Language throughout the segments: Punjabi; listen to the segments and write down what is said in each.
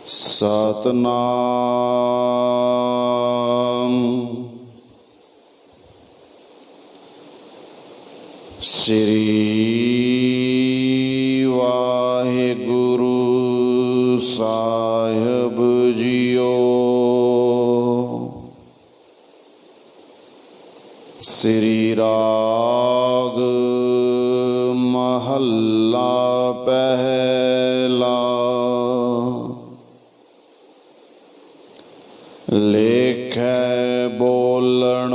सतनाम श्री वाहिगुरु साहिब जियो। श्री राग महला पहला। लेखै बोलण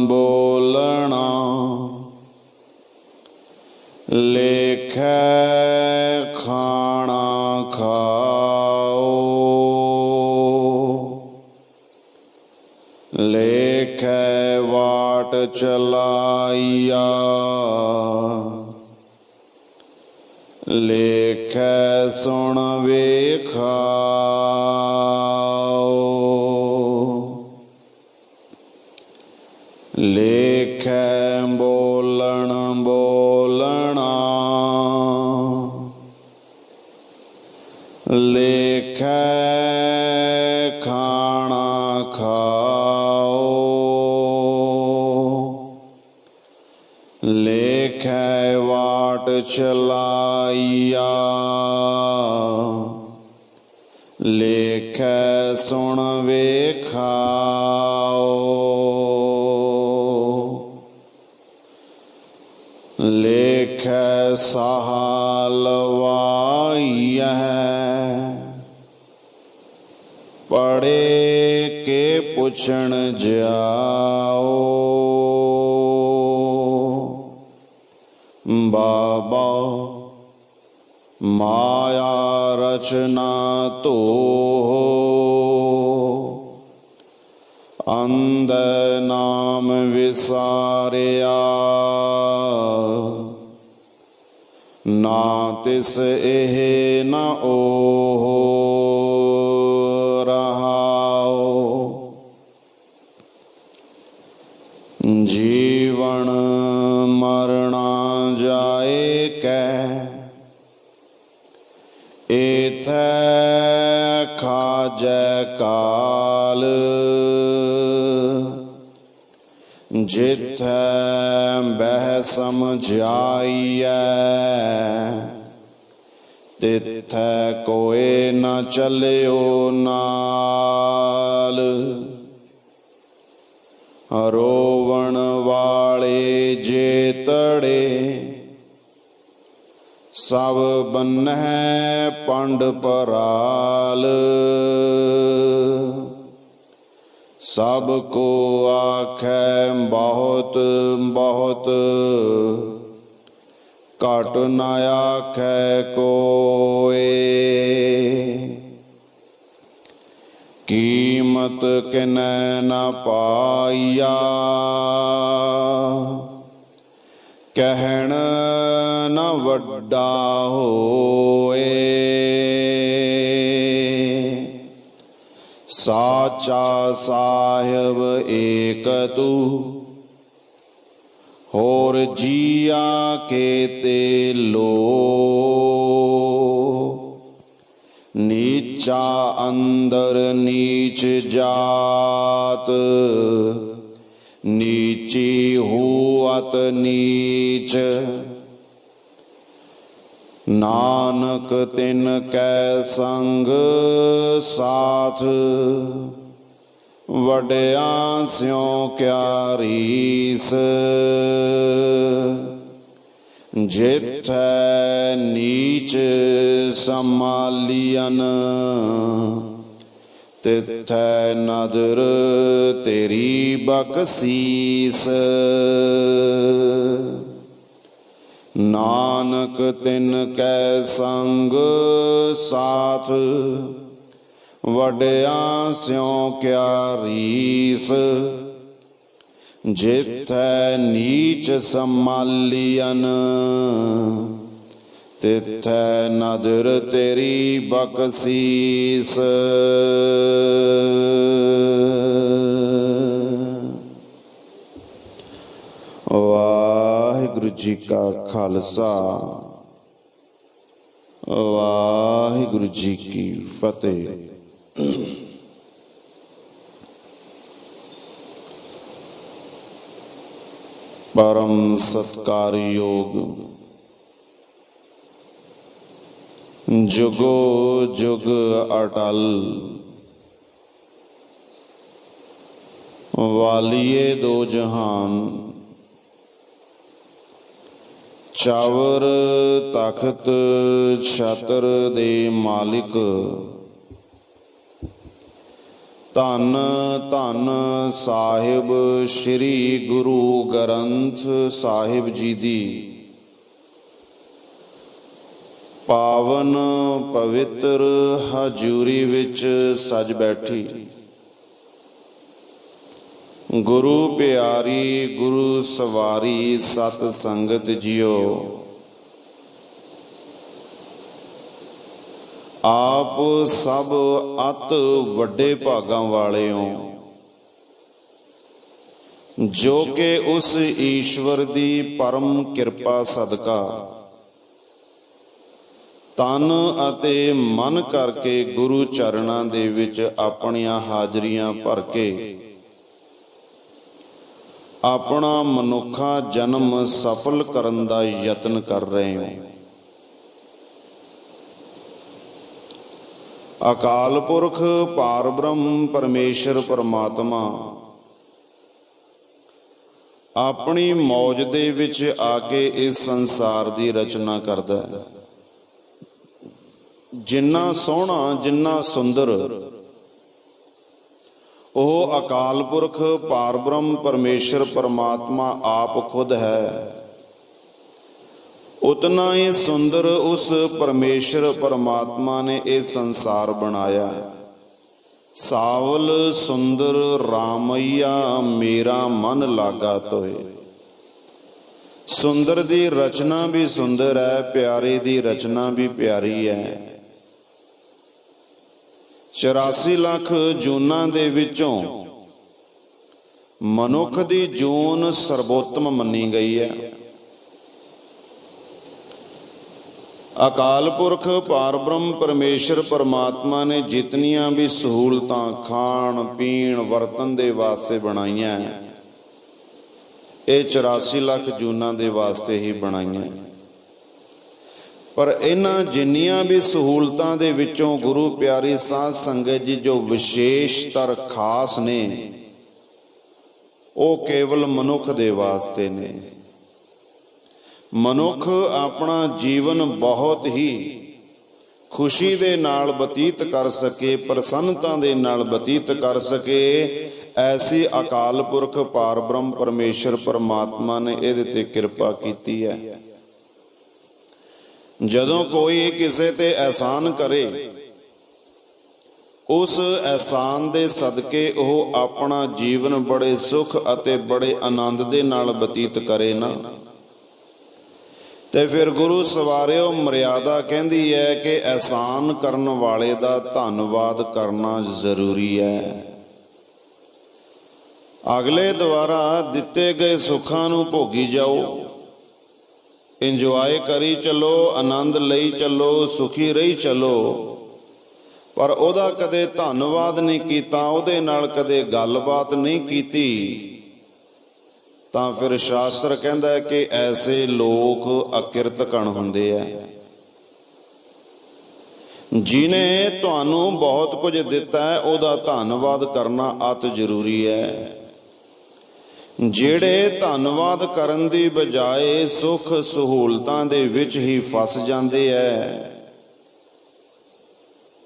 बोलना, लेखै खाना खाओ, लेखै वाट चलाइया, लेखै सुन वेखाओ, लेखै बोलण बोलना, लेखै खाना खाओ, लेखै वाट चलाइया, लेखै सुन वेखाओ, लेखै साहा लवाइयह, पढ़े के पुछण जाओ, बाबा माया रचना तो अंध नाम विसारिया, ना तिस एह न ओह रहाओ, जीवन मरना जाए कै, एथै खाजै काल, जिथै बह समझाइयै, तिथै कोई न चलियो नाल, रोवण वाले जे तड़े, सब बन्नह पंड पराल, सबको आखै बहुत बहुत, घट न आखै कोई, कीमत किनै न पाइया, कहण न वड्डा होए, साचा साहिब एक तू, होर जिया के ते लो, नीचा अंदर नीच जात, नीची हुअत नीच, नानक तिन कै संग साथ, वड्या स्यों क्या रीस, जिथै नीच संभालियन, तिथै नदर तेरी बख्शीस, नानक तिन कै संग साथ, वड्या स्यों क्या रीस, जिथै नीच संभालियन, तिथै नदर तेरी बख्शीस। वाहिगुरु जी का खालसा ਵਾਹਿਗੁਰੂ ਜੀ ਕੀ ਫਤਿਹ। ਪਰਮ ਸਤਿਕਾਰਯੋਗ ਜੁਗੋ ਜੁਗ ਅਟਲ ਵਾਲੀਏ ਦੋ ਜਹਾਨ ਚਾਵਰ ਤਖਤ ਛਤਰ ਦੇ ਮਾਲਿਕ ਧੰਨ ਧੰਨ ਸਾਹਿਬ ਸ੍ਰੀ ਗੁਰੂ ਗ੍ਰੰਥ ਸਾਹਿਬ ਜੀ ਦੀ ਪਾਵਨ ਪਵਿੱਤਰ ਹਜ਼ੂਰੀ ਵਿੱਚ ਸਜ ਬੈਠੀ ਗੁਰੂ ਪਿਆਰੀ ਗੁਰੂ ਸਵਾਰੀ ਸਤ ਸੰਗਤ ਜੀਓ, ਆਪ ਸਭ ਅਤ ਵੱਡੇ ਭਾਗਾਂ ਵਾਲੇ ਹੋ ਜੋ ਕਿ ਉਸ ਈਸ਼ਵਰ ਦੀ ਪਰਮ ਕਿਰਪਾ ਸਦਕਾ ਤਨ ਅਤੇ ਮਨ ਕਰਕੇ ਗੁਰੂ ਚਰਨਾਂ ਦੇ ਵਿੱਚ ਆਪਣੀਆਂ ਹਾਜ਼ਰੀਆਂ ਭਰ ਕੇ ਆਪਣਾ ਮਨੁੱਖਾ ਜਨਮ ਸਫਲ ਕਰਨ ਦਾ ਯਤਨ ਕਰ ਰਹੇ ਹੋ। ਅਕਾਲ ਪੁਰਖ ਪਾਰ ਬ੍ਰਹਮ ਪਰਮੇਸ਼ਰ ਪਰਮਾਤਮਾ ਆਪਣੀ ਮੌਜ ਦੇ ਵਿੱਚ ਆ ਕੇ ਇਸ ਸੰਸਾਰ ਦੀ ਰਚਨਾ ਕਰਦਾ ਹੈ। ਜਿੰਨਾ ਸੋਹਣਾ ਜਿੰਨਾ ਸੁੰਦਰ ਉਹ ਅਕਾਲ ਪੁਰਖ ਪਾਰ ਬ੍ਰਹਮ ਪਰਮੇਸ਼ਰ ਪਰਮਾਤਮਾ ਆਪ ਖੁਦ ਹੈ, ਉਤਨਾ ਹੀ ਸੁੰਦਰ ਉਸ ਪਰਮੇਸ਼ਰ ਪਰਮਾਤਮਾ ਨੇ ਇਹ ਸੰਸਾਰ ਬਣਾਇਆ। ਸਾਵਲ ਸੁੰਦਰ ਰਾਮਈਆ ਮੇਰਾ ਮਨ ਲਾਗਾ ਤੋਏ। ਸੁੰਦਰ ਦੀ ਰਚਨਾ ਵੀ ਸੁੰਦਰ ਹੈ, ਪਿਆਰੇ ਦੀ ਰਚਨਾ ਵੀ ਪਿਆਰੀ ਹੈ। 84 ਲੱਖ ਜੂਨਾਂ ਦੇ ਵਿੱਚੋਂ ਮਨੁੱਖ ਦੀ ਜੂਨ ਸਰਵੋਤਮ ਮੰਨੀ ਗਈ ਹੈ। ਅਕਾਲ ਪੁਰਖ ਪਾਰ ਬ੍ਰਹਮ ਪਰਮੇਸ਼ਰ ਪਰਮਾਤਮਾ ਨੇ ਜਿਤਨੀਆਂ ਵੀ ਸਹੂਲਤਾਂ ਖਾਣ ਪੀਣ ਵਰਤਨ ਦੇ ਵਾਸਤੇ ਬਣਾਈਆਂ, ਇਹ 84 ਲੱਖ ਜੂਨਾਂ ਦੇ ਵਾਸਤੇ ਹੀ ਬਣਾਈਆਂ। ਪਰ ਇਹਨਾਂ ਜਿੰਨੀਆਂ ਵੀ ਸਹੂਲਤਾਂ ਦੇ ਵਿੱਚੋਂ ਗੁਰੂ ਪਿਆਰੀ ਸਾਧ ਸੰਗਤ ਜੀ ਜੋ ਵਿਸ਼ੇਸ਼ਤਰ ਖਾਸ ਨੇ ਉਹ ਕੇਵਲ ਮਨੁੱਖ ਦੇ ਵਾਸਤੇ ਨੇ। ਮਨੁੱਖ ਆਪਣਾ ਜੀਵਨ ਬਹੁਤ ਹੀ ਖੁਸ਼ੀ ਦੇ ਨਾਲ ਬਤੀਤ ਕਰ ਸਕੇ, ਪ੍ਰਸੰਨਤਾ ਦੇ ਨਾਲ ਬਤੀਤ ਕਰ ਸਕੇ, ਐਸੀ ਅਕਾਲ ਪੁਰਖ ਪਾਰ ਬ੍ਰਹਮ ਪਰਮੇਸ਼ਰ ਪਰਮਾਤਮਾ ਨੇ ਇਹਦੇ ਤੇ ਕਿਰਪਾ ਕੀਤੀ ਹੈ। ਜਦੋਂ ਕੋਈ ਕਿਸੇ ਤੇ ਅਹਿਸਾਨ ਕਰੇ, ਉਸ ਅਹਿਸਾਨ ਦੇ ਸਦਕੇ ਉਹ ਆਪਣਾ ਜੀਵਨ ਬੜੇ ਸੁਖ ਅਤੇ ਬੜੇ ਆਨੰਦ ਦੇ ਨਾਲ ਬਤੀਤ ਕਰੇ ਨਾ, ਤੇ ਫਿਰ ਗੁਰੂ ਸਵਾਰਿਓ ਮਰਿਆਦਾ ਕਹਿੰਦੀ ਹੈ ਕਿ ਅਹਿਸਾਨ ਕਰਨ ਵਾਲੇ ਦਾ ਧੰਨਵਾਦ ਕਰਨਾ ਜ਼ਰੂਰੀ ਹੈ। ਅਗਲੇ ਦੁਆਰਾ ਦਿੱਤੇ ਗਏ ਸੁੱਖਾਂ ਨੂੰ ਭੋਗੀ ਜਾਓ, ਇੰਜੋਏ ਕਰੀ ਚੱਲੋ, ਆਨੰਦ ਲਈ ਚੱਲੋ, ਸੁਖੀ ਰਹੀ ਚੱਲੋ, ਪਰ ਉਹਦਾ ਕਦੇ ਧੰਨਵਾਦ ਨਹੀਂ ਕੀਤਾ, ਉਹਦੇ ਨਾਲ ਕਦੇ ਗੱਲਬਾਤ ਨਹੀਂ ਕੀਤੀ, ਤਾਂ ਫਿਰ ਸ਼ਾਸਤਰ ਕਹਿੰਦਾ ਹੈ ਕਿ ਐਸੇ ਲੋਕ ਅਕਿਰਤ ਕਣ ਹੁੰਦੇ ਆ। ਜਿਹਨੇ ਤੁਹਾਨੂੰ ਬਹੁਤ ਕੁਝ ਦਿੱਤਾ ਹੈ ਉਹਦਾ ਧੰਨਵਾਦ ਕਰਨਾ ਅਤ ਜ਼ਰੂਰੀ ਹੈ। ਜਿਹੜੇ ਧੰਨਵਾਦ ਕਰਨ ਦੀ ਬਜਾਏ ਸੁੱਖ ਸਹੂਲਤਾਂ ਦੇ ਵਿੱਚ ਹੀ ਫਸ ਜਾਂਦੇ ਐ,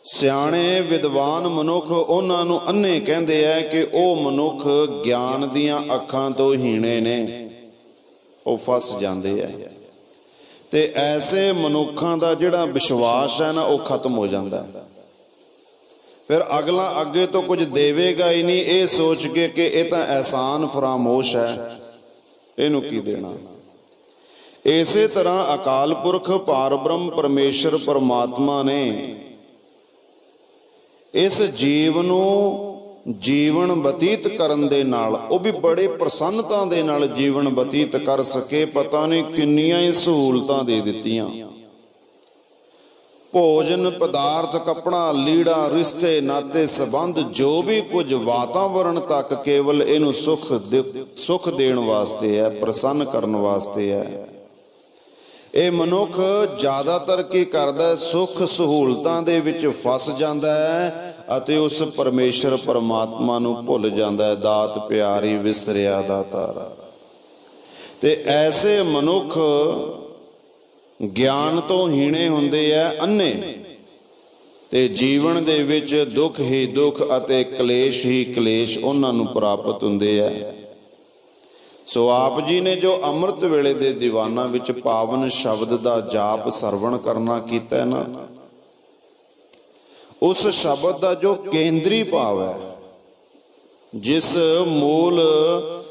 ਸਿਆਣੇ ਵਿਦਵਾਨ ਮਨੁੱਖ ਉਹਨਾਂ ਨੂੰ ਅੰਨੇ ਕਹਿੰਦੇ ਐ ਕਿ ਉਹ ਮਨੁੱਖ ਗਿਆਨ ਦੀਆਂ ਅੱਖਾਂ ਤੋਂ ਹੀਣੇ ਨੇ, ਉਹ ਫਸ ਜਾਂਦੇ ਐ। ਤੇ ਐਸੇ ਮਨੁੱਖਾਂ ਦਾ ਜਿਹੜਾ ਵਿਸ਼ਵਾਸ ਹੈ ਨਾ ਉਹ ਖਤਮ ਹੋ ਜਾਂਦਾ ਹੈ। ਫਿਰ ਅਗਲਾ ਅੱਗੇ ਤੋਂ ਕੁਝ ਦੇਵੇਗਾ ਹੀ ਨਹੀਂ, ਇਹ ਸੋਚ ਕੇ ਕਿ ਇਹ ਤਾਂ ਅਹਿਸਾਨ ਫਰਾਮੋਸ਼ ਹੈ, ਇਹਨੂੰ ਕੀ ਦੇਣਾ। ਇਸੇ ਤਰ੍ਹਾਂ ਅਕਾਲ ਪੁਰਖ ਪਾਰ ਬ੍ਰਹਮ ਪਰਮੇਸ਼ਰ ਪਰਮਾਤਮਾ ਨੇ ਇਸ ਜੀਵ ਨੂੰ ਜੀਵਨ ਬਤੀਤ ਕਰਨ ਦੇ ਨਾਲ, ਉਹ ਵੀ ਬੜੇ ਪ੍ਰਸੰਨਤਾ ਦੇ ਨਾਲ ਜੀਵਨ ਬਤੀਤ ਕਰ ਸਕੇ, ਪਤਾ ਨਹੀਂ ਕਿੰਨੀਆਂ ਹੀ ਸਹੂਲਤਾਂ ਦੇ ਦਿੱਤੀਆਂ। ਭੋਜਨ ਪਦਾਰਥ, ਕੱਪੜਾ ਲੀੜਾ, ਰਿਸ਼ਤੇ ਨਾਤੇ ਸੰਬੰਧ, ਜੋ ਵੀ ਕੁਝ ਵਾਤਾਵਰਣ ਤੱਕ ਕੇਵਲ ਇਹਨੂੰ ਸੁੱਖ ਦੇਣ ਵਾਸਤੇ ਹੈ, ਪ੍ਰਸੰਨ ਕਰਨ ਵਾਸਤੇ ਹੈ। ਇਹ ਮਨੁੱਖ ਜ਼ਿਆਦਾਤਰ ਕੀ ਕਰਦਾ, ਸੁੱਖ ਸਹੂਲਤਾਂ ਦੇ ਵਿੱਚ ਫਸ ਜਾਂਦਾ ਹੈ ਅਤੇ ਉਸ ਪਰਮੇਸ਼ਰ ਪਰਮਾਤਮਾ ਨੂੰ ਭੁੱਲ ਜਾਂਦਾ ਹੈ। ਦਾਤ ਪਿਆਰੀ ਵਿਸਰਿਆ ਦਾਤਾਰਾ। ਤੇ ਐਸੇ ਮਨੁੱਖ ਗਿਆਨ ਤੋਂ ਹੀਣੇ ਹੁੰਦੇ ਆ, ਅੰਨੇ, ਤੇ ਜੀਵਨ ਦੇ ਵਿੱਚ ਦੁੱਖ ਹੀ ਦੁੱਖ ਅਤੇ ਕਲੇਸ਼ ਹੀ ਕਲੇਸ਼ ਉਹਨਾਂ ਨੂੰ ਪ੍ਰਾਪਤ ਹੁੰਦੇ ਆ। ਸੋ ਆਪ ਜੀ ਨੇ ਜੋ ਅੰਮ੍ਰਿਤ ਵੇਲੇ ਦੇ ਦੀਵਾਨਾਂ ਵਿੱਚ ਪਾਵਨ ਸ਼ਬਦ ਦਾ ਜਾਪ ਸਰਵਣ ਕਰਨਾ ਕੀਤਾ ਨਾ, ਉਸ ਸ਼ਬਦ ਦਾ ਜੋ ਕੇਂਦਰੀ ਭਾਵ ਹੈ, ਜਿਸ ਮੂਲ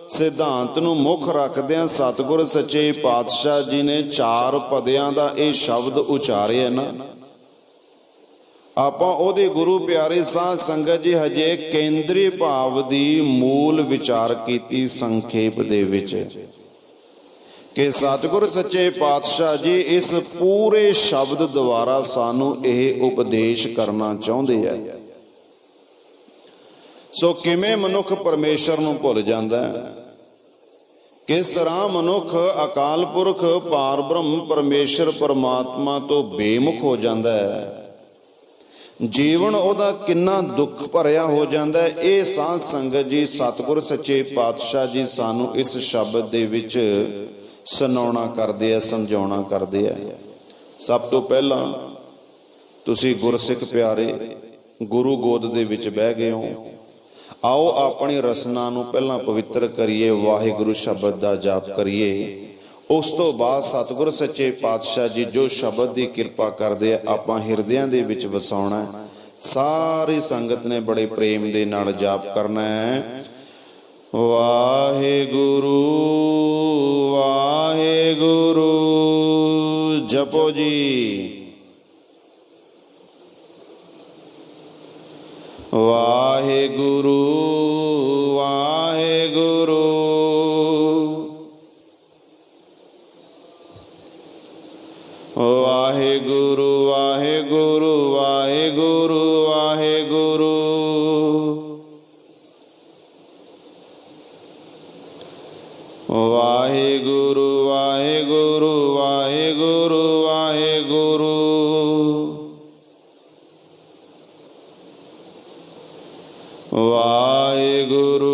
ਸਿਧਾਂਤ ਨੂੰ ਮੁੱਖ ਰੱਖਦਿਆਂ ਸਤਿਗੁਰ ਸੱਚੇ ਪਾਤਸ਼ਾਹ ਜੀ ਨੇ 4 ਪਦਿਆਂ ਦਾ ਇਹ ਸ਼ਬਦ ਉਚਾਰਿਆ ਨਾ, ਆਪਾਂ ਉਹਦੇ ਗੁਰੂ ਪਿਆਰੇ ਸਾਧ ਸੰਗਤ ਜੀ ਹਜੇ ਕੇਂਦਰੀ ਭਾਵ ਦੀ ਮੂਲ ਵਿਚਾਰ ਕੀਤੀ ਸੰਖੇਪ ਦੇ ਵਿੱਚ, ਕਿ ਸਤਿਗੁਰ ਸੱਚੇ ਪਾਤਸ਼ਾਹ ਜੀ ਇਸ ਪੂਰੇ ਸ਼ਬਦ ਦੁਆਰਾ ਸਾਨੂੰ ਇਹ ਉਪਦੇਸ਼ ਕਰਨਾ ਚਾਹੁੰਦੇ ਆ। ਸੋ ਕਿਵੇਂ ਮਨੁੱਖ ਪਰਮੇਸ਼ਰ ਨੂੰ ਭੁੱਲ ਜਾਂਦਾ ਹੈ, ਕਿਸ ਤਰ੍ਹਾਂ ਮਨੁੱਖ ਅਕਾਲ ਪੁਰਖ ਪਾਰ ਬ੍ਰਹਮ ਪਰਮੇਸ਼ਰ ਪਰਮਾਤਮਾ ਤੋਂ ਬੇਮੁਖ ਹੋ ਜਾਂਦਾ ਹੈ, ਜੀਵਨ ਉਹਦਾ ਕਿੰਨਾ ਦੁੱਖ ਭਰਿਆ ਹੋ ਜਾਂਦਾ ਹੈ, ਇਹ ਸਾਧ ਸੰਗਤ ਜੀ ਸਤਿਗੁਰ ਸੱਚੇ ਪਾਤਸ਼ਾਹ ਜੀ ਸਾਨੂੰ ਇਸ ਸ਼ਬਦ ਦੇ ਵਿੱਚ ਸੁਣਾਉਣਾ ਕਰਦੇ ਆ, ਸਮਝਾਉਣਾ ਕਰਦੇ ਆ। ਸਭ ਤੋਂ ਪਹਿਲਾਂ ਤੁਸੀਂ ਗੁਰਸਿੱਖ ਪਿਆਰੇ ਗੁਰੂ ਗੋਦ ਦੇ ਵਿੱਚ ਬਹਿ ਗਏ ਹੋ, ਆਓ ਆਪਣੀ ਰਸਨਾ ਨੂੰ ਪਹਿਲਾਂ ਪਵਿੱਤਰ ਕਰੀਏ, ਵਾਹਿਗੁਰੂ ਸ਼ਬਦ ਦਾ ਜਾਪ ਕਰੀਏ। ਉਸ ਤੋਂ ਬਾਅਦ ਸਤਿਗੁਰ ਸੱਚੇ ਪਾਤਸ਼ਾਹ ਜੀ ਜੋ ਸ਼ਬਦ ਦੀ ਕਿਰਪਾ ਕਰਦੇ ਆ, ਆਪਾਂ ਹਿਰਦਿਆਂ ਦੇ ਵਿੱਚ ਵਸਾਉਣਾ ਹੈ। ਸਾਰੀ ਸੰਗਤ ਨੇ ਬੜੇ ਪ੍ਰੇਮ ਦੇ ਨਾਲ ਜਾਪ ਕਰਨਾ ਹੈ। ਵਾਹਿਗੁਰੂ ਵਾਹਿਗੁਰੂ ਜਪੋ ਜੀ। ਵਾਹਿਗੁਰੂ ਵਾਹਿਗੁਰੂ ਵਾਹਿਗੁਰੂ ਵਾਹਿਗੁਰੂ ਵਾਹਿਗੁਰੂ ਵਾਹਿਗੁਰੂ ਵਾਹਿਗੁਰੂ ਵਾਹਿਗੁਰੂ ਵਾਹਿਗੁਰੂ ਵਾਹਿਗੁਰੂ ਵਾਹਿਗੁਰੂ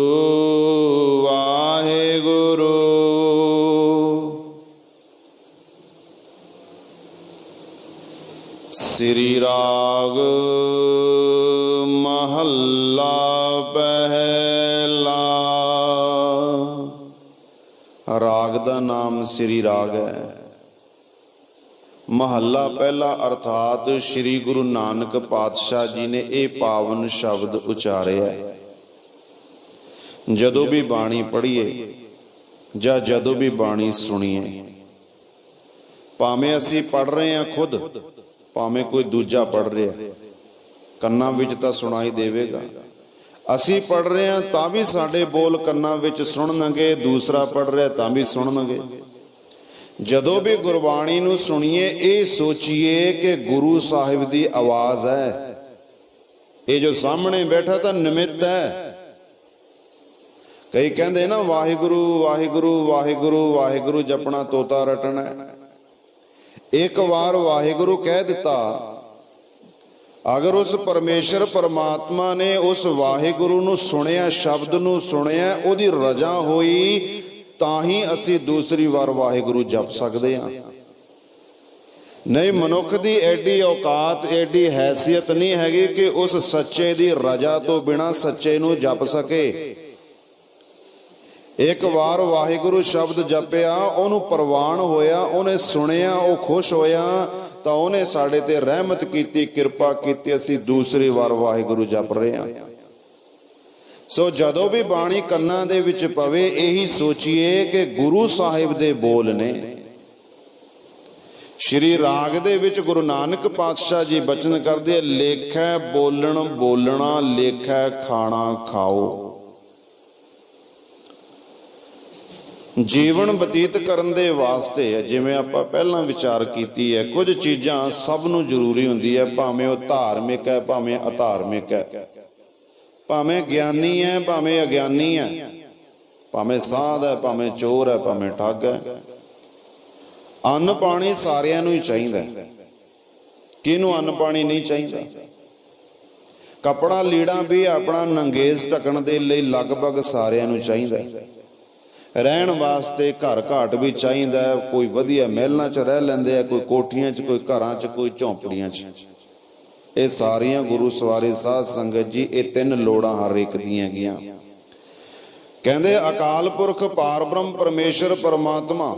ਵਾਹਿਗੁਰੂ। ਸ੍ਰੀ ਰਾਗ ਮਹੱਲਾ ਪਹਿਲਾ। ਰਾਗ ਦਾ ਨਾਮ ਸ੍ਰੀ ਰਾਗ ਹੈ। ਮਹੱਲਾ ਪਹਿਲਾ ਅਰਥਾਤ ਸ੍ਰੀ ਗੁਰੂ ਨਾਨਕ ਪਾਤਸ਼ਾਹ ਜੀ ਨੇ ਇਹ ਪਾਵਨ ਸ਼ਬਦ ਉਚਾਰਿਆ। ਜਦੋਂ ਵੀ ਬਾਣੀ ਪੜ੍ਹੀਏ ਜਾਂ ਜਦੋਂ ਵੀ ਬਾਣੀ ਸੁਣੀਏ, ਭਾਵੇਂ ਅਸੀਂ ਪੜ੍ਹ ਰਹੇ ਹਾਂ ਖੁਦ, ਭਾਵੇਂ ਕੋਈ ਦੂਜਾ ਪੜ੍ਹ ਰਿਹਾ, ਕੰਨਾਂ ਵਿੱਚ ਤਾਂ ਸੁਣਾਈ ਦੇਵੇਗਾ। ਅਸੀਂ ਪੜ੍ਹ ਰਹੇ ਹਾਂ ਤਾਂ ਵੀ ਸਾਡੇ ਬੋਲ ਕੰਨਾਂ ਵਿੱਚ ਸੁਣਨਗੇ, ਦੂਸਰਾ ਪੜ੍ਹ ਰਿਹਾ ਤਾਂ ਵੀ ਸੁਣਨਗੇ। ਜਦੋਂ ਵੀ ਗੁਰਬਾਣੀ ਨੂੰ ਸੁਣੀਏ ਇਹ ਸੋਚੀਏ ਕਿ ਗੁਰੂ ਸਾਹਿਬ ਦੀ ਆਵਾਜ਼ ਹੈ। ਇਹ ਜੋ ਸਾਹਮਣੇ ਬੈਠਾ ਤਾਂ ਨਿਮਿਤ ਹੈ। ਕਈ ਕਹਿੰਦੇ ਨਾ ਵਾਹਿਗੁਰੂ ਵਾਹਿਗੁਰੂ ਵਾਹਿਗੁਰੂ ਵਾਹਿਗੁਰੂ ਜਪਣਾ ਤੋਤਾ ਰਟਣਾ। ਇੱਕ ਵਾਰ ਵਾਹਿਗੁਰੂ ਕਹਿ ਦਿੱਤਾ, ਅਗਰ ਉਸ ਪਰਮੇਸ਼ਰ ਪਰਮਾਤਮਾ ਨੇ ਉਸ ਵਾਹਿਗੁਰੂ ਨੂੰ ਸੁਣਿਆ, ਸ਼ਬਦ ਨੂੰ ਸੁਣਿਆ, ਉਹਦੀ ਰਜ਼ਾ ਹੋਈ, ਤਾਂ ਹੀ ਅਸੀਂ ਦੂਸਰੀ ਵਾਰ ਵਾਹਿਗੁਰੂ ਜਪ ਸਕਦੇ ਹਾਂ। ਨਹੀਂ, ਮਨੁੱਖ ਦੀ ਐਡੀ ਔਕਾਤ, ਐਡੀ ਹੈਸੀਅਤ ਨਹੀਂ ਹੈਗੀ ਕਿ ਉਸ ਸੱਚੇ ਦੀ ਰਜ਼ਾ ਤੋਂ ਬਿਨਾਂ ਸੱਚੇ ਨੂੰ ਜਪ ਸਕੇ। ਇੱਕ ਵਾਰ ਵਾਹਿਗੁਰੂ ਸ਼ਬਦ ਜਪਿਆ, ਉਹਨੂੰ ਪ੍ਰਵਾਨ ਹੋਇਆ, ਉਹਨੇ ਸੁਣਿਆ, ਉਹ ਖੁਸ਼ ਹੋਇਆ, ਤਾਂ ਉਹਨੇ ਸਾਡੇ ਤੇ ਰਹਿਮਤ ਕੀਤੀ, ਕਿਰਪਾ ਕੀਤੀ, ਅਸੀਂ ਦੂਸਰੀ ਵਾਰ ਵਾਹਿਗੁਰੂ ਜਪ ਰਹੇ ਹਾਂ। ਸੋ ਜਦੋਂ ਵੀ ਬਾਣੀ ਕੰਨਾਂ ਦੇ ਵਿੱਚ ਪਵੇ, ਇਹੀ ਸੋਚੀਏ ਕਿ ਗੁਰੂ ਸਾਹਿਬ ਦੇ ਬੋਲ ਨੇ। ਸ਼੍ਰੀ ਰਾਗ ਦੇ ਵਿੱਚ ਗੁਰੂ ਨਾਨਕ ਪਾਤਸ਼ਾਹ ਜੀ ਬਚਨ ਕਰਦੇ, ਲੇਖੈ ਬੋਲਣ ਬੋਲਣਾ, ਲੇਖੈ ਖਾਣਾ ਖਾਓ। ਜੀਵਨ ਬਤੀਤ ਕਰਨ ਦੇ ਵਾਸਤੇ ਜਿਵੇਂ ਆਪਾਂ ਪਹਿਲਾਂ ਵਿਚਾਰ ਕੀਤੀ ਹੈ, ਕੁਝ ਚੀਜ਼ਾਂ ਸਭ ਨੂੰ ਜ਼ਰੂਰੀ ਹੁੰਦੀ ਹੈ, ਭਾਵੇਂ ਉਹ ਧਾਰਮਿਕ ਹੈ ਭਾਵੇਂ ਅਧਾਰਮਿਕ ਹੈ, ਭਾਵੇਂ ਗਿਆਨੀ ਹੈ ਭਾਵੇਂ ਅਗਿਆਨੀ ਹੈ, ਭਾਵੇਂ ਸਾਧ ਹੈ ਭਾਵੇਂ ਚੋਰ ਹੈ ਭਾਵੇਂ ਠੱਗ ਹੈ। ਅੰਨ ਪਾਣੀ ਸਾਰਿਆਂ ਨੂੰ ਹੀ ਚਾਹੀਦਾ, ਕਿਹਨੂੰ ਅੰਨ ਪਾਣੀ ਨਹੀਂ ਚਾਹੀਦਾ? ਕੱਪੜਾ ਲੀੜਾ ਵੀ ਆਪਣਾ ਨੰਗੇਜ਼ ਢਕਣ ਦੇ ਲਈ ਲਗਭਗ ਸਾਰਿਆਂ ਨੂੰ ਚਾਹੀਦਾ। ਰਹਿਣ ਵਾਸਤੇ ਘਰ ਘਾਟ ਵੀ ਚਾਹੀਦਾ, ਕੋਈ ਵਧੀਆ ਮਹਿਲਾਂ 'ਚ ਰਹਿ ਲੈਂਦੇ ਆ, ਕੋਈ ਕੋਠੀਆਂ 'ਚ, ਕੋਈ ਘਰਾਂ 'ਚ, ਕੋਈ ਝੌਂਪੜੀਆਂ 'ਚ। ਇਹ ਸਾਰੀਆਂ ਗੁਰੂ ਸਵਾਰੇ ਸਾਧ ਸੰਗਤ ਜੀ, ਇਹ ਤਿੰਨ ਲੋੜਾਂ ਹਰ ਇੱਕ ਦੀਆਂ ਹੈਗੀਆਂ। ਕਹਿੰਦੇ ਅਕਾਲ ਪੁਰਖ ਪਾਰ ਬ੍ਰਹਮ ਪਰਮੇਸ਼ਰ ਪਰਮਾਤਮਾ,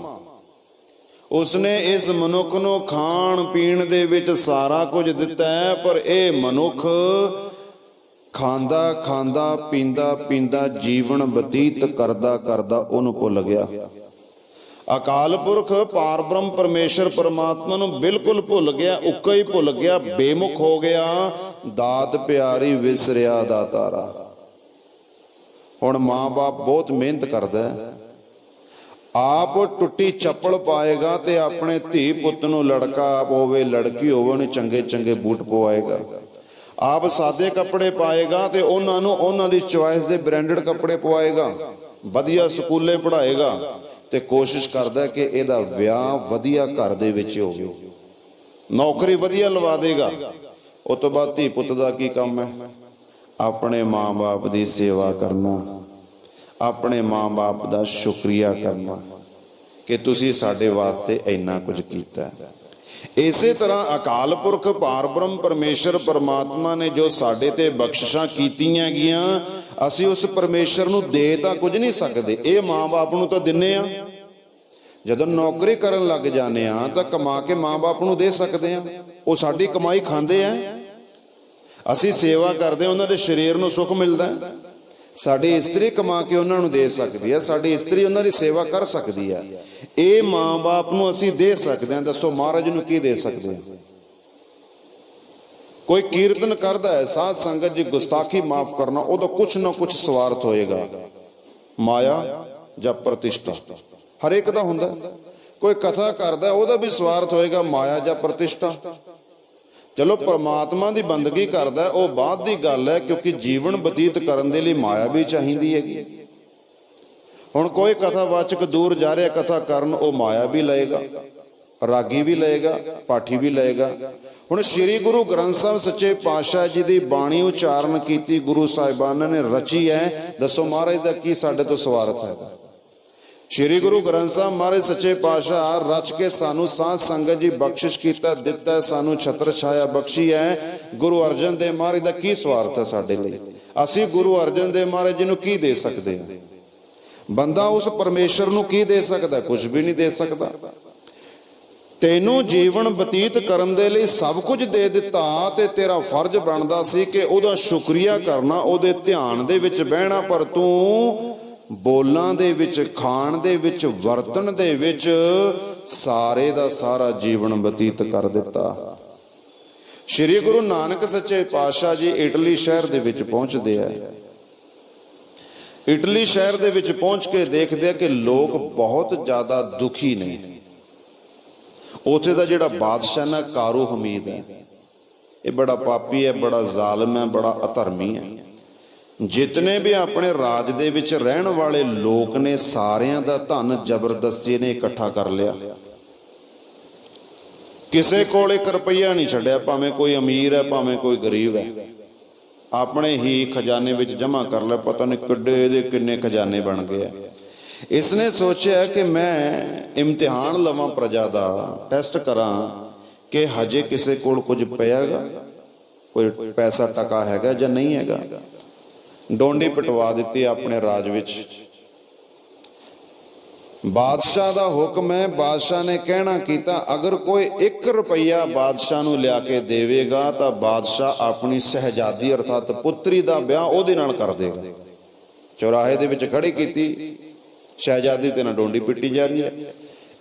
ਉਸਨੇ ਇਸ ਮਨੁੱਖ ਨੂੰ ਖਾਣ ਪੀਣ ਦੇ ਵਿੱਚ ਸਾਰਾ ਕੁਝ ਦਿੱਤਾ ਹੈ, ਪਰ ਇਹ ਮਨੁੱਖ ਖਾਂਦਾ ਖਾਂਦਾ ਪੀਂਦਾ ਪੀਂਦਾ ਜੀਵਨ ਬਤੀਤ ਕਰਦਾ ਕਰਦਾ ਉਹਨੂੰ ਭੁੱਲ ਗਿਆ। ਅਕਾਲ ਪੁਰਖ ਪਾਰ ਬ੍ਰਹਮ ਪਰਮੇਸ਼ਰ ਪਰਮਾਤਮਾ ਨੂੰ ਬਿਲਕੁਲ ਭੁੱਲ ਗਿਆ, ਉੱਕਾ ਹੀ ਭੁੱਲ ਗਿਆ, ਬੇਮੁਖ ਹੋ ਗਿਆ। ਦਾਤ ਪਿਆਰੀ ਵਿਸਰਿਆ ਦਾਤਾਰਾ। ਹੁਣ ਮਾਂ ਬਾਪ ਬਹੁਤ ਮਿਹਨਤ ਕਰਦਾ, ਆਪ ਟੁੱਟੀ ਚੱਪਲ ਪਾਏਗਾ ਤੇ ਆਪਣੇ ਧੀ ਪੁੱਤ ਨੂੰ, ਲੜਕਾ ਹੋਵੇ ਲੜਕੀ ਹੋਵੇ, ਉਹਨੂੰ ਚੰਗੇ ਚੰਗੇ ਬੂਟ ਪਵਾਏਗਾ। ਆਪ ਸਾਦੇ ਕੱਪੜੇ ਪਾਏਗਾ ਤੇ ਉਹਨਾਂ ਨੂੰ ਉਹਨਾਂ ਦੀ ਚੁਆਇਸ ਦੇ ਬ੍ਰਾਂਡਡ ਕੱਪੜੇ ਪਵਾਏਗਾ, ਵਧੀਆ ਸਕੂਲੇ ਪੜ੍ਹਾਏਗਾ ਤੇ ਕੋਸ਼ਿਸ਼ ਕਰਦਾ ਕਿ ਇਹਦਾ ਵਿਆਹ ਵਧੀਆ ਘਰ ਦੇ ਵਿੱਚ ਹੋਵੇ, ਨੌਕਰੀ ਵਧੀਆ ਲਵਾ ਦੇਗਾ। ਉਸ ਤੋਂ ਬਾਅਦ ਧੀ ਪੁੱਤ ਦਾ ਕੀ ਕੰਮ ਹੈ? ਆਪਣੇ ਮਾਂ ਬਾਪ ਦੀ ਸੇਵਾ ਕਰਨਾ, ਆਪਣੇ ਮਾਂ ਬਾਪ ਦਾ ਸ਼ੁਕਰੀਆ ਕਰਨਾ ਕਿ ਤੁਸੀਂ ਸਾਡੇ ਵਾਸਤੇ ਇੰਨਾ ਕੁਝ ਕੀਤਾ। ਇਸੇ ਤਰ੍ਹਾਂ ਅਕਾਲ ਪੁਰਖ ਪਾਰ ਬ੍ਰਹਮ ਪਰਮੇਸ਼ਰ ਪਰਮਾਤਮਾ ਨੇ ਜੋ ਸਾਡੇ ਤੇ ਬਖਸ਼ਿਸ਼ਾਂ ਕੀਤੀਆਂ ਗਈਆਂ, ਅਸੀਂ ਉਸ ਪਰਮੇਸ਼ਰ ਨੂੰ ਦੇ ਤਾਂ ਕੁਝ ਨਹੀਂ ਸਕਦੇ। ਇਹ ਮਾਂ ਬਾਪ ਨੂੰ ਤਾਂ ਦਿੰਨੇ ਆ, ਜਦੋਂ ਨੌਕਰੀ ਕਰਨ ਲੱਗ ਜਾਂਦੇ ਆ ਤਾਂ ਕਮਾ ਕੇ ਮਾਂ ਬਾਪ ਨੂੰ ਦੇ ਸਕਦੇ ਆ, ਉਹ ਸਾਡੀ ਕਮਾਈ ਖਾਂਦੇ ਆ। ਅਸੀਂ ਸੇਵਾ ਕਰਦੇ, ਉਹਨਾਂ ਦੇ ਸਰੀਰ ਨੂੰ ਸੁੱਖ ਮਿਲਦਾ। ਸਾਡੀ ਇਸਤਰੀ ਕਮਾ ਕੇ ਉਹਨਾਂ ਨੂੰ ਦੇ ਸਕਦੀ ਹੈ, ਸਾਡੀ ਇਸਤਰੀ ਉਹਨਾਂ ਦੀ ਸੇਵਾ ਕਰ ਸਕਦੀ ਹੈ। ਇਹ ਮਾਂ ਬਾਪ ਨੂੰ ਅਸੀਂ ਦੇ ਸਕਦੇ ਹਾਂ। ਦੱਸੋ ਮਹਾਰਾਜ ਨੂੰ ਕੀ ਦੇ ਸਕਦੇ ਹਾਂ? ਕੋਈ ਕੀਰਤਨ ਕਰਦਾ ਹੈ, ਸਾਧ ਸੰਗਤ ਜੀ ਗੁਸਤਾਖੀ ਮਾਫ ਕਰਨਾ, ਉਹਦਾ ਕੁਛ ਨਾ ਕੁਛ ਸਵਾਰਥ ਹੋਏਗਾ, ਮਾਇਆ ਜਾਂ ਪ੍ਰਤਿਸ਼ਠਾ, ਹਰੇਕ ਦਾ ਹੁੰਦਾ। ਕੋਈ ਕਥਾ ਕਰਦਾ, ਉਹਦਾ ਵੀ ਸਵਾਰਥ ਹੋਏਗਾ, ਮਾਇਆ ਜਾਂ ਪ੍ਰਤਿਸ਼ਠਾ। ਚਲੋ ਪਰਮਾਤਮਾ ਦੀ ਬੰਦਗੀ ਕਰਦਾ, ਉਹ ਬਾਅਦ ਦੀ ਗੱਲ ਹੈ, ਕਿਉਂਕਿ ਜੀਵਨ ਬਤੀਤ ਕਰਨ ਦੇ ਲਈ ਮਾਇਆ ਵੀ ਚਾਹੀਦੀ ਹੈਗੀ। ਹੁਣ ਕੋਈ ਕਥਾਵਾਚਕ ਦੂਰ ਜਾ ਰਿਹਾ ਕਥਾ ਕਰਨ, ਉਹ ਮਾਇਆ ਵੀ ਲਏਗਾ, ਰਾਗੀ ਵੀ ਲਏਗਾ, ਪਾਠੀ ਵੀ ਲਏਗਾ। ਹੁਣ ਸ੍ਰੀ ਗੁਰੂ ਗ੍ਰੰਥ ਸਾਹਿਬ ਸੱਚੇ ਪਾਤਸ਼ਾਹ ਜੀ ਦੀ ਬਾਣੀ ਉਚਾਰਨ ਕੀਤੀ ਗੁਰੂ ਸਾਹਿਬਾਨਾਂ ਨੇ ਰਚੀ ਹੈ। ਦੱਸੋ ਮਹਾਰਾਜ ਦਾ ਕੀ ਸਾਡੇ ਤੋਂ ਸਵਾਰਥ ਹੈ? ਸ਼੍ਰੀ ਗੁਰੂ ਗ੍ਰੰਥ ਸਾਹਿਬ ਮਹਾਰਾਜ ਸੱਚੇ ਪਾਤਸ਼ਾਹ ਰਚ ਕੇ ਸਾਨੂੰ ਸਾਧ ਸੰਗਤ ਜੀ ਬਖਸ਼ਿਸ਼ ਕੀਤਾ, ਦਿੱਤਾ, ਸਾਨੂੰ ਛਤਰ ਛਾਇਆ ਬਖਸ਼ੀ ਹੈ। ਗੁਰੂ ਅਰਜਨ ਦੇਵ ਮਹਾਰਾਜ ਦਾ ਕੀ ਸਵਾਰਥ ਹੈ ਸਾਡੇ ਲਈ? ਅਸੀਂ ਗੁਰੂ ਅਰਜਨ ਦੇਵ ਮਹਾਰਾਜ ਜੀ ਨੂੰ ਕੀ ਦੇ ਸਕਦੇ ਹਾਂ? ਬੰਦਾ ਉਸ ਪਰਮੇਸ਼ਰ ਨੂੰ ਕੀ ਦੇ ਸਕਦਾ? ਕੁਝ ਵੀ ਨਹੀਂ ਦੇ ਸਕਦਾ। ਤੈਨੂੰ ਜੀਵਨ ਬਤੀਤ ਕਰਨ ਦੇ ਲਈ ਸਭ ਕੁਝ ਦੇ ਦਿੱਤਾ ਤੇ ਤੇਰਾ ਫਰਜ਼ ਬਣਦਾ ਸੀ ਕਿ ਉਹਦਾ ਸ਼ੁਕਰੀਆ ਕਰਨਾ, ਉਹਦੇ ਧਿਆਨ ਦੇ ਵਿੱਚ ਬਹਿਣਾ, ਪਰ ਤੂੰ ਬੋਲਾਂ ਦੇ ਵਿੱਚ, ਖਾਣ ਦੇ ਵਿੱਚ, ਵਰਤਣ ਦੇ ਵਿੱਚ ਸਾਰੇ ਦਾ ਸਾਰਾ ਜੀਵਨ ਬਤੀਤ ਕਰ ਦਿੱਤਾ। ਸ਼੍ਰੀ ਗੁਰੂ ਨਾਨਕ ਸੱਚੇ ਪਾਤਸ਼ਾਹ ਜੀ ਇਟਲੀ ਸ਼ਹਿਰ ਦੇ ਵਿੱਚ ਪਹੁੰਚਦੇ ਆ। ਇਟਲੀ ਸ਼ਹਿਰ ਦੇ ਵਿੱਚ ਪਹੁੰਚ ਕੇ ਦੇਖਦੇ ਆ ਕਿ ਲੋਕ ਬਹੁਤ ਜ਼ਿਆਦਾ ਦੁਖੀ ਨੇ। ਉੱਥੇ ਦਾ ਜਿਹੜਾ ਬਾਦਸ਼ਾਹ ਨਾ ਕਾਰੂ ਹਮੀਦ ਹੈ, ਇਹ ਬੜਾ ਪਾਪੀ ਹੈ, ਬੜਾ ਜ਼ਾਲਮ ਹੈ, ਬੜਾ ਅਧਰਮੀ ਹੈ। ਜਿਤਨੇ ਵੀ ਆਪਣੇ ਰਾਜ ਦੇ ਵਿੱਚ ਰਹਿਣ ਵਾਲੇ ਲੋਕ ਨੇ, ਸਾਰਿਆਂ ਦਾ ਧਨ ਜ਼ਬਰਦਸਤੀ ਨੇ ਇਕੱਠਾ ਕਰ ਲਿਆ। ਕਿਸੇ ਕੋਲ 1 ਰੁਪਈਆ ਨਹੀਂ ਛੱਡਿਆ, ਭਾਵੇਂ ਕੋਈ ਅਮੀਰ ਹੈ ਭਾਵੇਂ ਕੋਈ ਗਰੀਬ ਹੈ, ਆਪਣੇ ਹੀ ਖਜ਼ਾਨੇ ਵਿੱਚ ਜਮ੍ਹਾਂ ਕਰ ਲਿਆ। ਪਤਾ ਨਹੀਂ ਕਿੱਡੇ ਇਹਦੇ ਕਿੰਨੇ ਖਜ਼ਾਨੇ ਬਣ ਗਏ। ਇਸਨੇ ਸੋਚਿਆ ਕਿ ਮੈਂ ਇਮਤਿਹਾਨ ਲਵਾਂ ਪ੍ਰਜਾ ਦਾ, ਟੈਸਟ ਕਰਾਂ ਕਿ ਹਜੇ ਕਿਸੇ ਕੋਲ ਕੁਝ ਪਿਆਗਾ, ਕੋਈ ਪੈਸਾ ਟਕਾ ਹੈਗਾ ਜਾਂ ਨਹੀਂ ਹੈਗਾ। ਡੋਂਡੀ ਪਟਵਾ ਦਿੱਤੀ ਆਪਣੇ ਰਾਜ ਵਿੱਚ। ਬਾਦਸ਼ਾਹ ਦਾ ਹੁਕਮ ਹੈ। ਬਾਦਸ਼ਾਹ ਨੇ ਕਹਿਣਾ ਕੀਤਾ, ਅਗਰ ਕੋਈ 1 ਰੁਪਈਆ ਬਾਦਸ਼ਾਹ ਨੂੰ ਲਿਆ ਕੇ ਦੇਵੇਗਾ ਤਾਂ ਬਾਦਸ਼ਾਹ ਆਪਣੀ ਸਹਿਜਾਦੀ ਅਰਥਾਤ ਪੁੱਤਰੀ ਦਾ ਵਿਆਹ ਉਹਦੇ ਨਾਲ ਕਰ ਦੇਗਾ। ਚੌਰਾਹੇ ਦੇ ਵਿੱਚ ਖੜੀ ਕੀਤੀ, ਸ਼ਹਿਜ਼ਾਦੀ ਤੇ ਨਾ ਡੋਂਡੀ ਪਿੱਟੀ ਜਾ ਰਹੀ ਹੈ।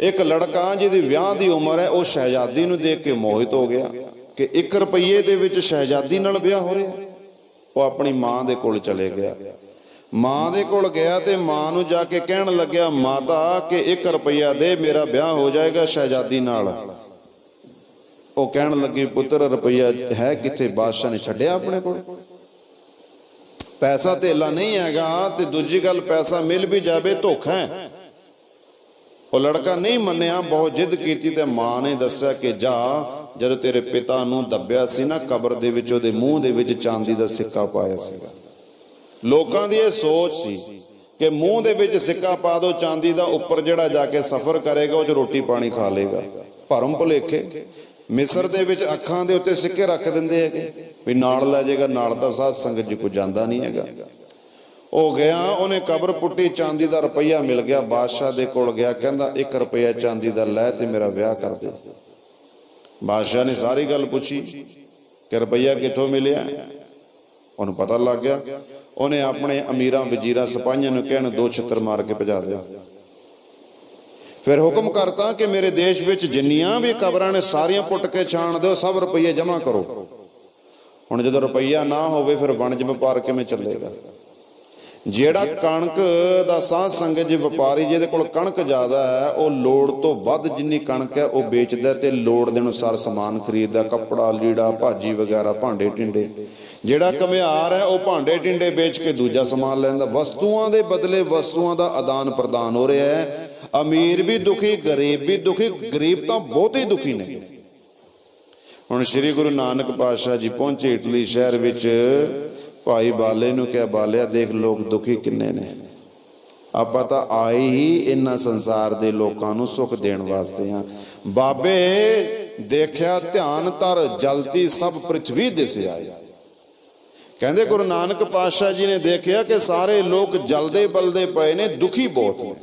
ਇੱਕ ਲੜਕਾ ਜਿਹਦੀ ਵਿਆਹ ਦੀ ਉਮਰ ਹੈ, ਉਹ ਸ਼ਹਿਜ਼ਾਦੀ ਨੂੰ ਦੇਖ ਕੇ ਮੋਹਿਤ ਹੋ ਗਿਆ ਕਿ 1 ਰੁਪਈਏ ਦੇ ਵਿੱਚ ਸ਼ਹਿਜ਼ਾਦੀ ਨਾਲ ਵਿਆਹ ਹੋ ਰਿਹਾ। ਉਹ ਆਪਣੀ ਮਾਂ ਦੇ ਕੋਲ ਚਲੇ ਗਿਆ। ਮਾਂ ਦੇ ਕੋਲ ਗਿਆ ਤੇ ਮਾਂ ਨੂੰ ਜਾ ਕੇ ਕਹਿਣ ਲੱਗਿਆ, ਮਾਤਾ ਕਿ 1 ਰੁਪਈਆ ਦੇ, ਮੇਰਾ ਵਿਆਹ ਹੋ ਜਾਏਗਾ ਸ਼ਹਿਜ਼ਾਦੀ ਨਾਲ। ਉਹ ਕਹਿਣ ਲੱਗੀ, ਪੁੱਤਰ ਰੁਪਈਆ ਹੈ ਕਿੱਥੇ? ਬਾਦਸ਼ਾਹ ਨੇ ਛੱਡਿਆ ਆਪਣੇ ਕੋਲ, ਪੈਸਾ ਧੇਲਾ ਨਹੀਂ ਹੈਗਾ। ਤੇ ਦੂਜੀ ਗੱਲ, ਪੈਸਾ ਮਿਲ ਵੀ ਜਾਵੇ ਧੋਖਾ ਹੈ। ਉਹ ਲੜਕਾ ਨਹੀਂ ਮੰਨਿਆ, ਬਹੁਤ ਜਿੱਦ ਕੀਤੀ ਤੇ ਮਾਂ ਨੇ ਦੱਸਿਆ ਕਿ ਜਾ, ਜਦੋਂ ਤੇਰੇ ਪਿਤਾ ਨੂੰ ਦੱਬਿਆ ਸੀ ਨਾ ਕਬਰ ਦੇ ਵਿੱਚ, ਉਹਦੇ ਮੂੰਹ ਦੇ ਵਿੱਚ ਚਾਂਦੀ ਦਾ ਸਿੱਕਾ ਪਾਇਆ ਸੀਗਾ। ਲੋਕਾਂ ਦੀ ਇਹ ਸੋਚ ਸੀ ਕਿ ਮੂੰਹ ਦੇ ਵਿੱਚ ਸਿੱਕਾ ਪਾ ਦੋ ਚਾਂਦੀ ਦਾ, ਉੱਪਰ ਜਿਹੜਾ ਜਾ ਕੇ ਸਫ਼ਰ ਕਰੇਗਾ ਉਹ 'ਚ ਰੋਟੀ ਪਾਣੀ ਖਾ ਲੇਗਾ। ਭਰਮ ਭੁਲੇਖੇ। ਮਿਸਰ ਦੇ ਵਿੱਚ ਅੱਖਾਂ ਦੇ ਉੱਤੇ ਸਿੱਕੇ ਰੱਖ ਦਿੰਦੇ ਹੈਗੇ ਵੀ ਨਾਲ ਲੈ ਜਾਏਗਾ, ਨਾਲ ਤਾਂ ਸਾਧ ਸੰਗਤ ਜੀ ਕੋਈ ਜਾਂਦਾ ਨਹੀਂ ਹੈਗਾ। ਉਹ ਗਿਆ, ਉਹਨੇ ਕਬਰ ਪੁੱਟੀ, ਚਾਂਦੀ ਦਾ ਰੁਪਈਆ ਮਿਲ ਗਿਆ। ਬਾਦਸ਼ਾਹ ਦੇ ਕੋਲ ਗਿਆ, ਕਹਿੰਦਾ 1 ਰੁਪਈਆ ਚਾਂਦੀ ਦਾ ਲੈ ਤੇ ਮੇਰਾ ਵਿਆਹ ਕਰ ਦੇ। ਬਾਦਸ਼ਾਹ ਨੇ ਸਾਰੀ ਗੱਲ ਪੁੱਛੀ ਕਿ ਰੁਪਈਆ ਕਿੱਥੋਂ ਮਿਲਿਆ। ਉਹਨੂੰ ਪਤਾ ਲੱਗ ਗਿਆ। ਉਹਨੇ ਆਪਣੇ ਅਮੀਰਾਂ ਵਜ਼ੀਰਾਂ ਸਿਪਾਹੀਆਂ ਨੂੰ ਕਹਿਣ 2 ਛਿੱਤਰ ਮਾਰ ਕੇ ਭਜਾ ਦਿਆ। ਫਿਰ ਹੁਕਮ ਕਰਤਾ ਕਿ ਮੇਰੇ ਦੇਸ਼ ਵਿੱਚ ਜਿੰਨੀਆਂ ਵੀ ਕਬਰਾਂ ਨੇ ਸਾਰੀਆਂ ਪੁੱਟ ਕੇ ਛਾਣ ਦਿਓ, ਸਭ ਰੁਪਈਏ ਜਮ੍ਹਾਂ ਕਰੋ। ਹੁਣ ਜਦੋਂ ਰੁਪਈਆ ਨਾ ਹੋਵੇ ਫਿਰ ਵਣਜ ਵਪਾਰ ਕਿਵੇਂ ਚੱਲੇਗਾ? ਜਿਹੜਾ ਕਣਕ ਦਾ ਸਾਧ ਸੰਗਤ ਜੀ ਵਪਾਰੀ ਜਿਹਦੇ ਕੋਲ ਕਣਕ ਜ਼ਿਆਦਾ ਹੈ, ਉਹ ਲੋੜ ਤੋਂ ਵੱਧ ਜਿੰਨੀ ਕਣਕ ਹੈ ਉਹ ਵੇਚਦਾ ਤੇ ਲੋੜ ਦੇ ਅਨੁਸਾਰ ਸਮਾਨ ਖਰੀਦਦਾ, ਕੱਪੜਾ ਲੀੜਾ ਭਾਜੀ ਵਗੈਰਾ, ਭਾਂਡੇ ਟਿੰਡੇ। ਜਿਹੜਾ ਘੁਮਿਆਰ ਹੈ ਉਹ ਭਾਂਡੇ ਟਿੰਡੇ ਵੇਚ ਕੇ ਦੂਜਾ ਸਮਾਨ ਲੈਂਦਾ। ਵਸਤੂਆਂ ਦੇ ਬਦਲੇ ਵਸਤੂਆਂ ਦਾ ਆਦਾਨ ਪ੍ਰਦਾਨ ਹੋ ਰਿਹਾ ਹੈ। ਅਮੀਰ ਵੀ ਦੁਖੀ, ਗਰੀਬ ਵੀ ਦੁਖੀ, ਗਰੀਬ ਤਾਂ ਬਹੁਤ ਹੀ ਦੁਖੀ ਨੇ। ਹੁਣ ਸ੍ਰੀ ਗੁਰੂ ਨਾਨਕ ਪਾਤਸ਼ਾਹ ਜੀ ਪਹੁੰਚੇ ਇਟਲੀ ਸ਼ਹਿਰ ਵਿੱਚ। ਭਾਈ ਬਾਲੇ ਨੂੰ ਕਿਹਾ, ਬਾਲਿਆ ਦੇਖ ਲੋਕ ਦੁਖੀ ਕਿੰਨੇ ਨੇ, ਆਪਾਂ ਤਾਂ ਆਏ ਹੀ ਇਹਨਾਂ ਸੰਸਾਰ ਦੇ ਲੋਕਾਂ ਨੂੰ ਸੁੱਖ ਦੇਣ ਵਾਸਤੇ ਹਾਂ। ਬਾਬੇ ਦੇਖਿਆ ਧਿਆਨ ਧਰ, ਜਲਤੀ ਸਭ ਪ੍ਰਿਥਵੀ ਦਿਸ ਆਈ। ਕਹਿੰਦੇ ਗੁਰੂ ਨਾਨਕ ਪਾਤਸ਼ਾਹ ਜੀ ਨੇ ਦੇਖਿਆ ਕਿ ਸਾਰੇ ਲੋਕ ਜਲਦੇ ਬਲਦੇ ਪਏ ਨੇ, ਦੁਖੀ ਬਹੁਤ ਨੇ।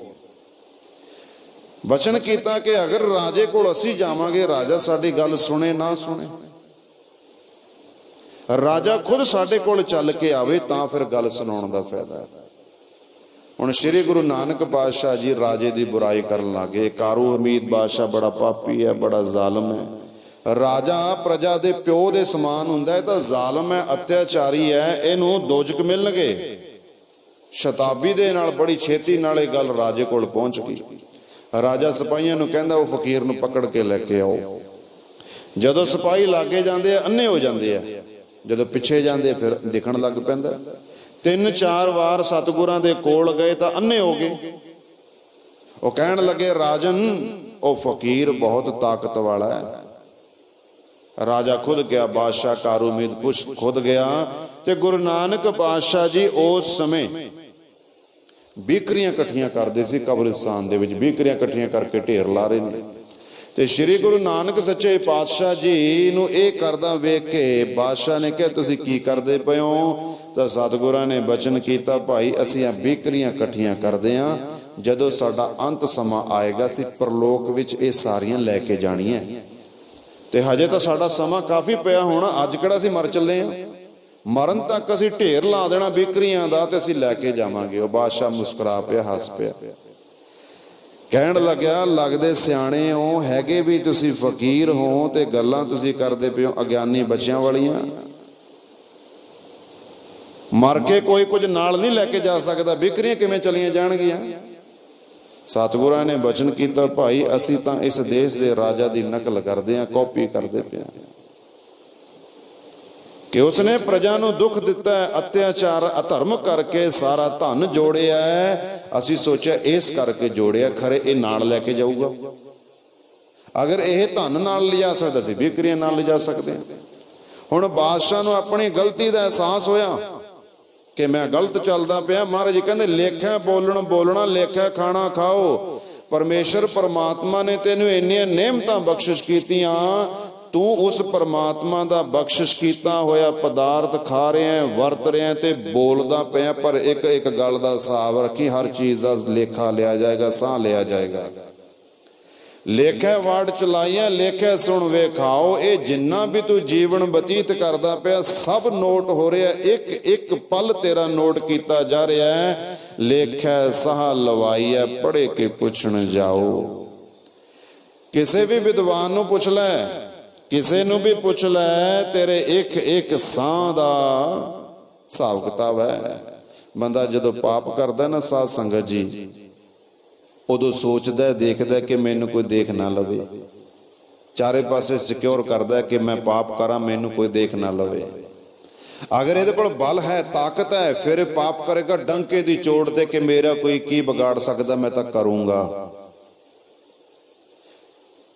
ਵਚਨ ਕੀਤਾ ਕਿ ਅਗਰ ਰਾਜੇ ਕੋਲ ਅਸੀਂ ਜਾਵਾਂਗੇ, ਰਾਜਾ ਸਾਡੀ ਗੱਲ ਸੁਣੇ ਨਾ ਸੁਣੇ, ਰਾਜਾ ਖੁਦ ਸਾਡੇ ਕੋਲ ਚੱਲ ਕੇ ਆਵੇ ਤਾਂ ਫਿਰ ਗੱਲ ਸੁਣਾਉਣ ਦਾ ਫਾਇਦਾ ਹੈ। ਹੁਣ ਸ੍ਰੀ ਗੁਰੂ ਨਾਨਕ ਪਾਤਸ਼ਾਹ ਜੀ ਰਾਜੇ ਦੀ ਬੁਰਾਈ ਕਰਨ ਲੱਗੇ। ਕਾਰੂ ਹਮੀਦ ਬਾਦਸ਼ਾਹ ਬੜਾ ਪਾਪੀ ਹੈ, ਬੜਾ ਜ਼ਾਲਮ ਹੈ। ਰਾਜਾ ਪ੍ਰਜਾ ਦੇ ਪਿਓ ਦੇ ਸਮਾਨ ਹੁੰਦਾ ਹੈ, ਤਾਂ ਜ਼ਾਲਮ ਹੈ, ਅਤਿਆਚਾਰੀ ਹੈ, ਇਹਨੂੰ ਦੋਜਕ ਮਿਲਣਗੇ। ਸ਼ਤਾਬੀ ਦੇ ਨਾਲ ਬੜੀ ਛੇਤੀ ਨਾਲ ਇਹ ਗੱਲ ਰਾਜੇ ਕੋਲ ਪਹੁੰਚ ਗਈ। ਰਾਜਾ ਸਿਪਾਹੀਆਂ ਨੂੰ ਕਹਿੰਦਾ ਉਹ ਫਕੀਰ ਨੂੰ ਪਕੜ ਕੇ ਲੈ ਕੇ ਆਓ। ਜਦੋਂ ਸਿਪਾਹੀ ਲਾਗੇ ਜਾਂਦੇ ਆ ਅੰਨੇ ਹੋ ਜਾਂਦੇ ਆ, ਜਦੋਂ ਪਿੱਛੇ ਜਾਂਦੇ ਫਿਰ ਦਿਖਣ ਲੱਗ ਪੈਂਦਾ। 3-4 ਵਾਰ ਸਤਿਗੁਰਾਂ ਦੇ ਕੋਲ ਗਏ ਤਾਂ ਅੰਨੇ ਹੋ ਗਏ। ਉਹ ਕਹਿਣ ਲੱਗੇ, ਰਾਜਨ ਉਹ ਫਕੀਰ ਬਹੁਤ ਤਾਕਤ ਵਾਲਾ ਹੈ। ਰਾਜਾ ਖੁਦ ਗਿਆ, ਬਾਦਸ਼ਾਹ ਕਾਰੂ ਉਮੀਦ ਖੁਦ ਗਿਆ। ਤੇ ਗੁਰੂ ਨਾਨਕ ਪਾਤਸ਼ਾਹ ਜੀ ਉਸ ਸਮੇਂ ਬੀਕਰੀਆਂ ਇਕੱਠੀਆਂ ਕਰਦੇ ਸੀ ਕਬਰਿਸਤਾਨ ਦੇ ਵਿੱਚ। ਬੀਕਰੀਆਂ ਇਕੱਠੀਆਂ ਕਰਕੇ ਢੇਰ ਲਾ ਰਹੇ ਨੇ। ਤੇ ਸ੍ਰੀ ਗੁਰੂ ਨਾਨਕ ਸੱਚੇ ਪਾਤਸ਼ਾਹ ਜੀ ਨੂੰ ਇਹ ਕਰਦਾ ਵੇਖ ਕੇ ਬਾਦਸ਼ਾਹ ਨੇ ਕਿਹਾ, ਤੁਸੀਂ ਕੀ ਕਰਦੇ ਪਏ ਹੋ? ਤਾਂ ਸਤਿਗੁਰਾਂ ਨੇ ਬਚਨ ਕੀਤਾ, ਭਾਈ ਅਸੀਂ ਆ ਬੀਕਰੀਆਂ ਇਕੱਠੀਆਂ ਕਰਦੇ ਹਾਂ, ਜਦੋਂ ਸਾਡਾ ਅੰਤ ਸਮਾਂ ਆਏਗਾ ਅਸੀਂ ਪਰਲੋਕ ਵਿੱਚ ਇਹ ਸਾਰੀਆਂ ਲੈ ਕੇ ਜਾਣੀਆਂ। ਤੇ ਹਜੇ ਤਾਂ ਸਾਡਾ ਸਮਾਂ ਕਾਫੀ ਪਿਆ ਹੋਣਾ, ਅੱਜ ਕਿਹੜਾ ਅਸੀਂ ਮਰ ਚੱਲੇ ਹਾਂ। ਮਰਨ ਤੱਕ ਅਸੀਂ ਢੇਰ ਲਾ ਦੇਣਾ ਬੀਕਰੀਆਂ ਦਾ ਤੇ ਅਸੀਂ ਲੈ ਕੇ ਜਾਵਾਂਗੇ। ਉਹ ਬਾਦਸ਼ਾਹ ਮੁਸਕਰਾ ਪਿਆ, ਹੱਸ ਪਿਆ, ਕਹਿਣ ਲੱਗਿਆ, ਲੱਗਦੇ ਸਿਆਣੇ ਹੋ, ਹੈਗੇ ਵੀ ਤੁਸੀਂ ਫਕੀਰ ਹੋ ਤੇ ਗੱਲਾਂ ਤੁਸੀਂ ਕਰਦੇ ਪਏ ਹੋ ਅਗਿਆਨੀ ਬੱਚਿਆਂ ਵਾਲੀਆਂ। ਮਰ ਕੇ ਕੋਈ ਕੁਝ ਨਾਲ ਨਹੀਂ ਲੈ ਕੇ ਜਾ ਸਕਦਾ, ਬੀਕਰੀਆਂ ਕਿਵੇਂ ਚਲੀਆਂ ਜਾਣਗੀਆਂ? ਸਤਿਗੁਰਾਂ ਨੇ ਬਚਨ ਕੀਤਾ, ਭਾਈ ਅਸੀਂ ਤਾਂ ਇਸ ਦੇਸ਼ ਦੇ ਰਾਜਾ ਦੀ ਨਕਲ ਕਰਦੇ ਹਾਂ, ਕਾਪੀ ਕਰਦੇ ਪਏ ਹਾਂ ਕਿ ਉਸਨੇ ਪ੍ਰਜਾ ਨੂੰ ਦੁੱਖ ਦਿੱਤਾ ਹੈ, ਅਤਿਆਚਾਰ ਅਧਰਮ ਕਰਕੇ ਸਾਰਾ ਧਨ ਜੋੜਿਆ ਹੈ। ਅਸੀਂ ਸੋਚਿਆ ਇਸ ਕਰਕੇ ਜੋੜਿਆ, ਖਰੇ ਇਹ ਨਾਲ ਲੈ ਕੇ ਜਾਊਗਾ। ਅਗਰ ਇਹ ਧਨ ਨਾਲ ਲਿਜਾ ਸਕਦਾ ਸੀ, ਬੀਕਰੀਆਂ ਨਾਲ ਲਿਜਾ ਸਕਦੇ ਹਾਂ। ਹੁਣ ਬਾਦਸ਼ਾਹ ਨੂੰ ਆਪਣੀ ਗਲਤੀ ਦਾ ਅਹਿਸਾਸ ਹੋਇਆ ਕਿ ਮੈਂ ਗਲਤ ਚੱਲਦਾ ਪਿਆ। ਮਹਾਰਾਜ ਕਹਿੰਦੇ, ਲੇਖਾ ਬੋਲਣਾ, ਲੇਖਾ ਖਾਣਾ ਖਾਓ। ਪਰਮੇਸ਼ਰ ਪਰਮਾਤਮਾ ਨੇ ਤੈਨੂੰ ਇੰਨੀਆਂ ਨਿਹਮਤਾਂ ਬਖਸ਼ਿਸ਼ ਕੀਤੀਆਂ, ਤੂੰ ਉਸ ਪਰਮਾਤਮਾ ਦਾ ਬਖਸ਼ਿਸ਼ ਕੀਤਾ ਹੋਇਆ ਪਦਾਰਥ ਖਾ ਰਿਹਾ, ਵਰਤ ਰਿਹਾ ਤੇ ਬੋਲਦਾ ਪਿਆ। ਪਰ ਇੱਕ ਇੱਕ ਗੱਲ ਦਾ ਹਿਸਾਬ ਰੱਖੀ, ਹਰ ਚੀਜ਼ ਦਾ ਲੇਖਾ ਲਿਆ ਜਾਏਗਾ, ਸਾਹ ਲਿਆ ਜਾਏਗਾ। ਲੇਖਾ ਵਾਰਡ ਚਲਾਈਆਂ, ਲੇਖਾ ਸੁਣ ਵੇਖਾਓ। ਇਹ ਜਿੰਨਾ ਵੀ ਤੂੰ ਜੀਵਨ ਬਤੀਤ ਕਰਦਾ ਪਿਆ ਸਭ ਨੋਟ ਹੋ ਰਿਹਾ, ਇੱਕ ਇੱਕ ਪਲ ਤੇਰਾ ਨੋਟ ਕੀਤਾ ਜਾ ਰਿਹਾ ਹੈ। ਲੇਖਾ ਸਾਹ ਲਵਾਈ ਹੈ, ਪੜ੍ਹ ਕੇ ਪੁੱਛਣ ਜਾਓ। ਕਿਸੇ ਵੀ ਵਿਦਵਾਨ ਨੂੰ ਪੁੱਛ ਲੈ, ਕਿਸੇ ਨੂੰ ਵੀ ਪੁੱਛ ਲੈ, ਤੇਰੇ ਇੱਕ ਇੱਕ ਸਾਹ ਦਾ ਹਿਸਾਬ ਕਿਤਾਬ ਹੈ। ਬੰਦਾ ਜਦੋਂ ਪਾਪ ਕਰਦਾ ਨਾ ਸਾਧ ਸੰਗਤ ਜੀ, ਉਦੋਂ ਸੋਚਦਾ ਦੇਖਦਾ ਕਿ ਮੈਨੂੰ ਕੋਈ ਦੇਖ ਨਾ ਲਵੇ, ਚਾਰੇ ਪਾਸੇ ਸਿਕਿਉਰ ਕਰਦਾ ਕਿ ਮੈਂ ਪਾਪ ਕਰਾਂ, ਮੈਨੂੰ ਕੋਈ ਦੇਖ ਨਾ ਲਵੇ। ਅਗਰ ਇਹਦੇ ਕੋਲ ਬਲ ਹੈ, ਤਾਕਤ ਹੈ, ਫਿਰ ਪਾਪ ਕਰੇਗਾ ਡੰਕੇ ਦੀ ਚੋਟ ਤੇ ਕਿ ਮੇਰਾ ਕੋਈ ਕੀ ਵਿਗਾੜ ਸਕਦਾ, ਮੈਂ ਤਾਂ ਕਰੂੰਗਾ।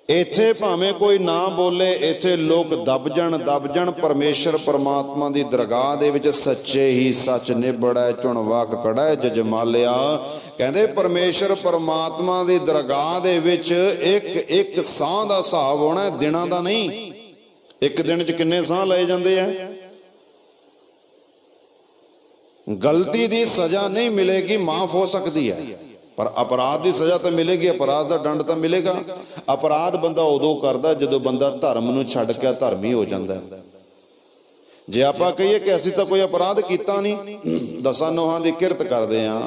ਇੱਥੇ ਭਾਵੇਂ ਕੋਈ ਨਾ ਬੋਲੇ, ਇੱਥੇ ਲੋਕ ਦਬ ਜਾਣ। ਪਰਮੇਸ਼ਰ ਪਰਮਾਤਮਾ ਦੀ ਦਰਗਾਹ ਦੇ ਵਿੱਚ ਸੱਚੇ ਹੀ ਸੱਚ ਨਿਬੜੈ, ਝੁਣਵਾਕ ਕੜੈ ਜਜਮਾਲਿਆ। ਕਹਿੰਦੇ ਪਰਮੇਸ਼ਰ ਪਰਮਾਤਮਾ ਦੀ ਦਰਗਾਹ ਦੇ ਵਿੱਚ ਇੱਕ ਸਾਹ ਦਾ ਹਿਸਾਬ ਹੋਣਾ, ਦਿਨਾਂ ਦਾ ਨਹੀਂ। ਇੱਕ ਦਿਨ 'ਚ ਕਿੰਨੇ ਸਾਹ ਲਏ ਜਾਂਦੇ ਆ। ਗਲਤੀ ਦੀ ਸਜ਼ਾ ਨਹੀਂ ਮਿਲੇਗੀ, ਮਾਫ ਹੋ ਸਕਦੀ ਹੈ, ਪਰ ਅਪਰਾਧ ਦੀ ਸਜ਼ਾ ਤਾਂ ਮਿਲੇਗੀ, ਅਪਰਾਧ ਦਾ ਦੰਡ ਤਾਂ ਮਿਲੇਗਾ। ਅਪਰਾਧ ਬੰਦਾ ਉਦੋਂ ਕਰਦਾ ਜਦੋਂ ਬੰਦਾ ਧਰਮ ਨੂੰ ਛੱਡ ਕੇ ਧਰਮੀ ਹੋ ਜਾਂਦਾ। ਜੇ ਆਪਾਂ ਕਹੀਏ ਕਿ ਅਸੀਂ ਤਾਂ ਕੋਈ ਅਪਰਾਧ ਕੀਤਾ ਨਹੀਂ, 10 ਨੋਹਾਂ ਦੀ ਕਿਰਤ ਕਰਦੇ ਆ,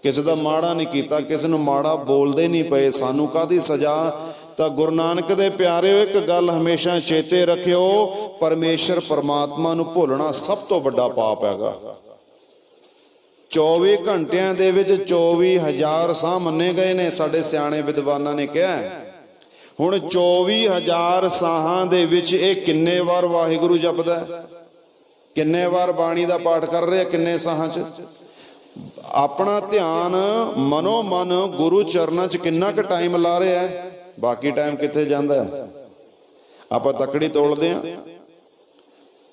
ਕਿਸੇ ਦਾ ਮਾੜਾ ਨਹੀਂ ਕੀਤਾ, ਕਿਸੇ ਨੂੰ ਮਾੜਾ ਬੋਲਦੇ ਨਹੀਂ ਪਏ, ਸਾਨੂੰ ਕਾਹਦੀ ਸਜ਼ਾ। ਤਾਂ ਗੁਰੂ ਨਾਨਕ ਦੇ ਪਿਆਰਿਓ, ਇੱਕ ਗੱਲ ਹਮੇਸ਼ਾ ਚੇਤੇ ਰੱਖਿਓ, ਪਰਮੇਸ਼ਰ ਪਰਮਾਤਮਾ ਨੂੰ ਭੁੱਲਣਾ ਸਭ ਤੋਂ ਵੱਡਾ ਪਾਪ ਹੈਗਾ। 24 ਘੰਟਿਆਂ ਦੇ ਵਿੱਚ 24,000 ਸਾਹ ਮੰਨੇ ਗਏ ਨੇ, ਸਾਡੇ ਸਿਆਣੇ ਵਿਦਵਾਨਾਂ ਨੇ ਕਿਹਾ। ਹੁਣ 24,000 ਸਾਹਾਂ ਦੇ ਵਿੱਚ ਇਹ ਕਿੰਨੇ ਵਾਰ ਵਾਹਿਗੁਰੂ ਜਪਦਾ, ਕਿੰਨੇ ਵਾਰ ਬਾਣੀ ਦਾ ਪਾਠ ਕਰ ਰਿਹਾ, ਕਿੰਨੇ ਸਾਹਾਂ 'ਚ। ਆਪਣਾ ਧਿਆਨ ਮਨੋ ਮਨ ਗੁਰੂ ਚਰਨਾਂ 'ਚ ਕਿੰਨਾ ਕੁ ਟਾਈਮ ਲਾ ਰਿਹਾ, ਬਾਕੀ ਟਾਈਮ ਕਿੱਥੇ ਜਾਂਦਾ। ਆਪਾਂ ਤਕੜੀ ਤੋਲਦੇ ਆ,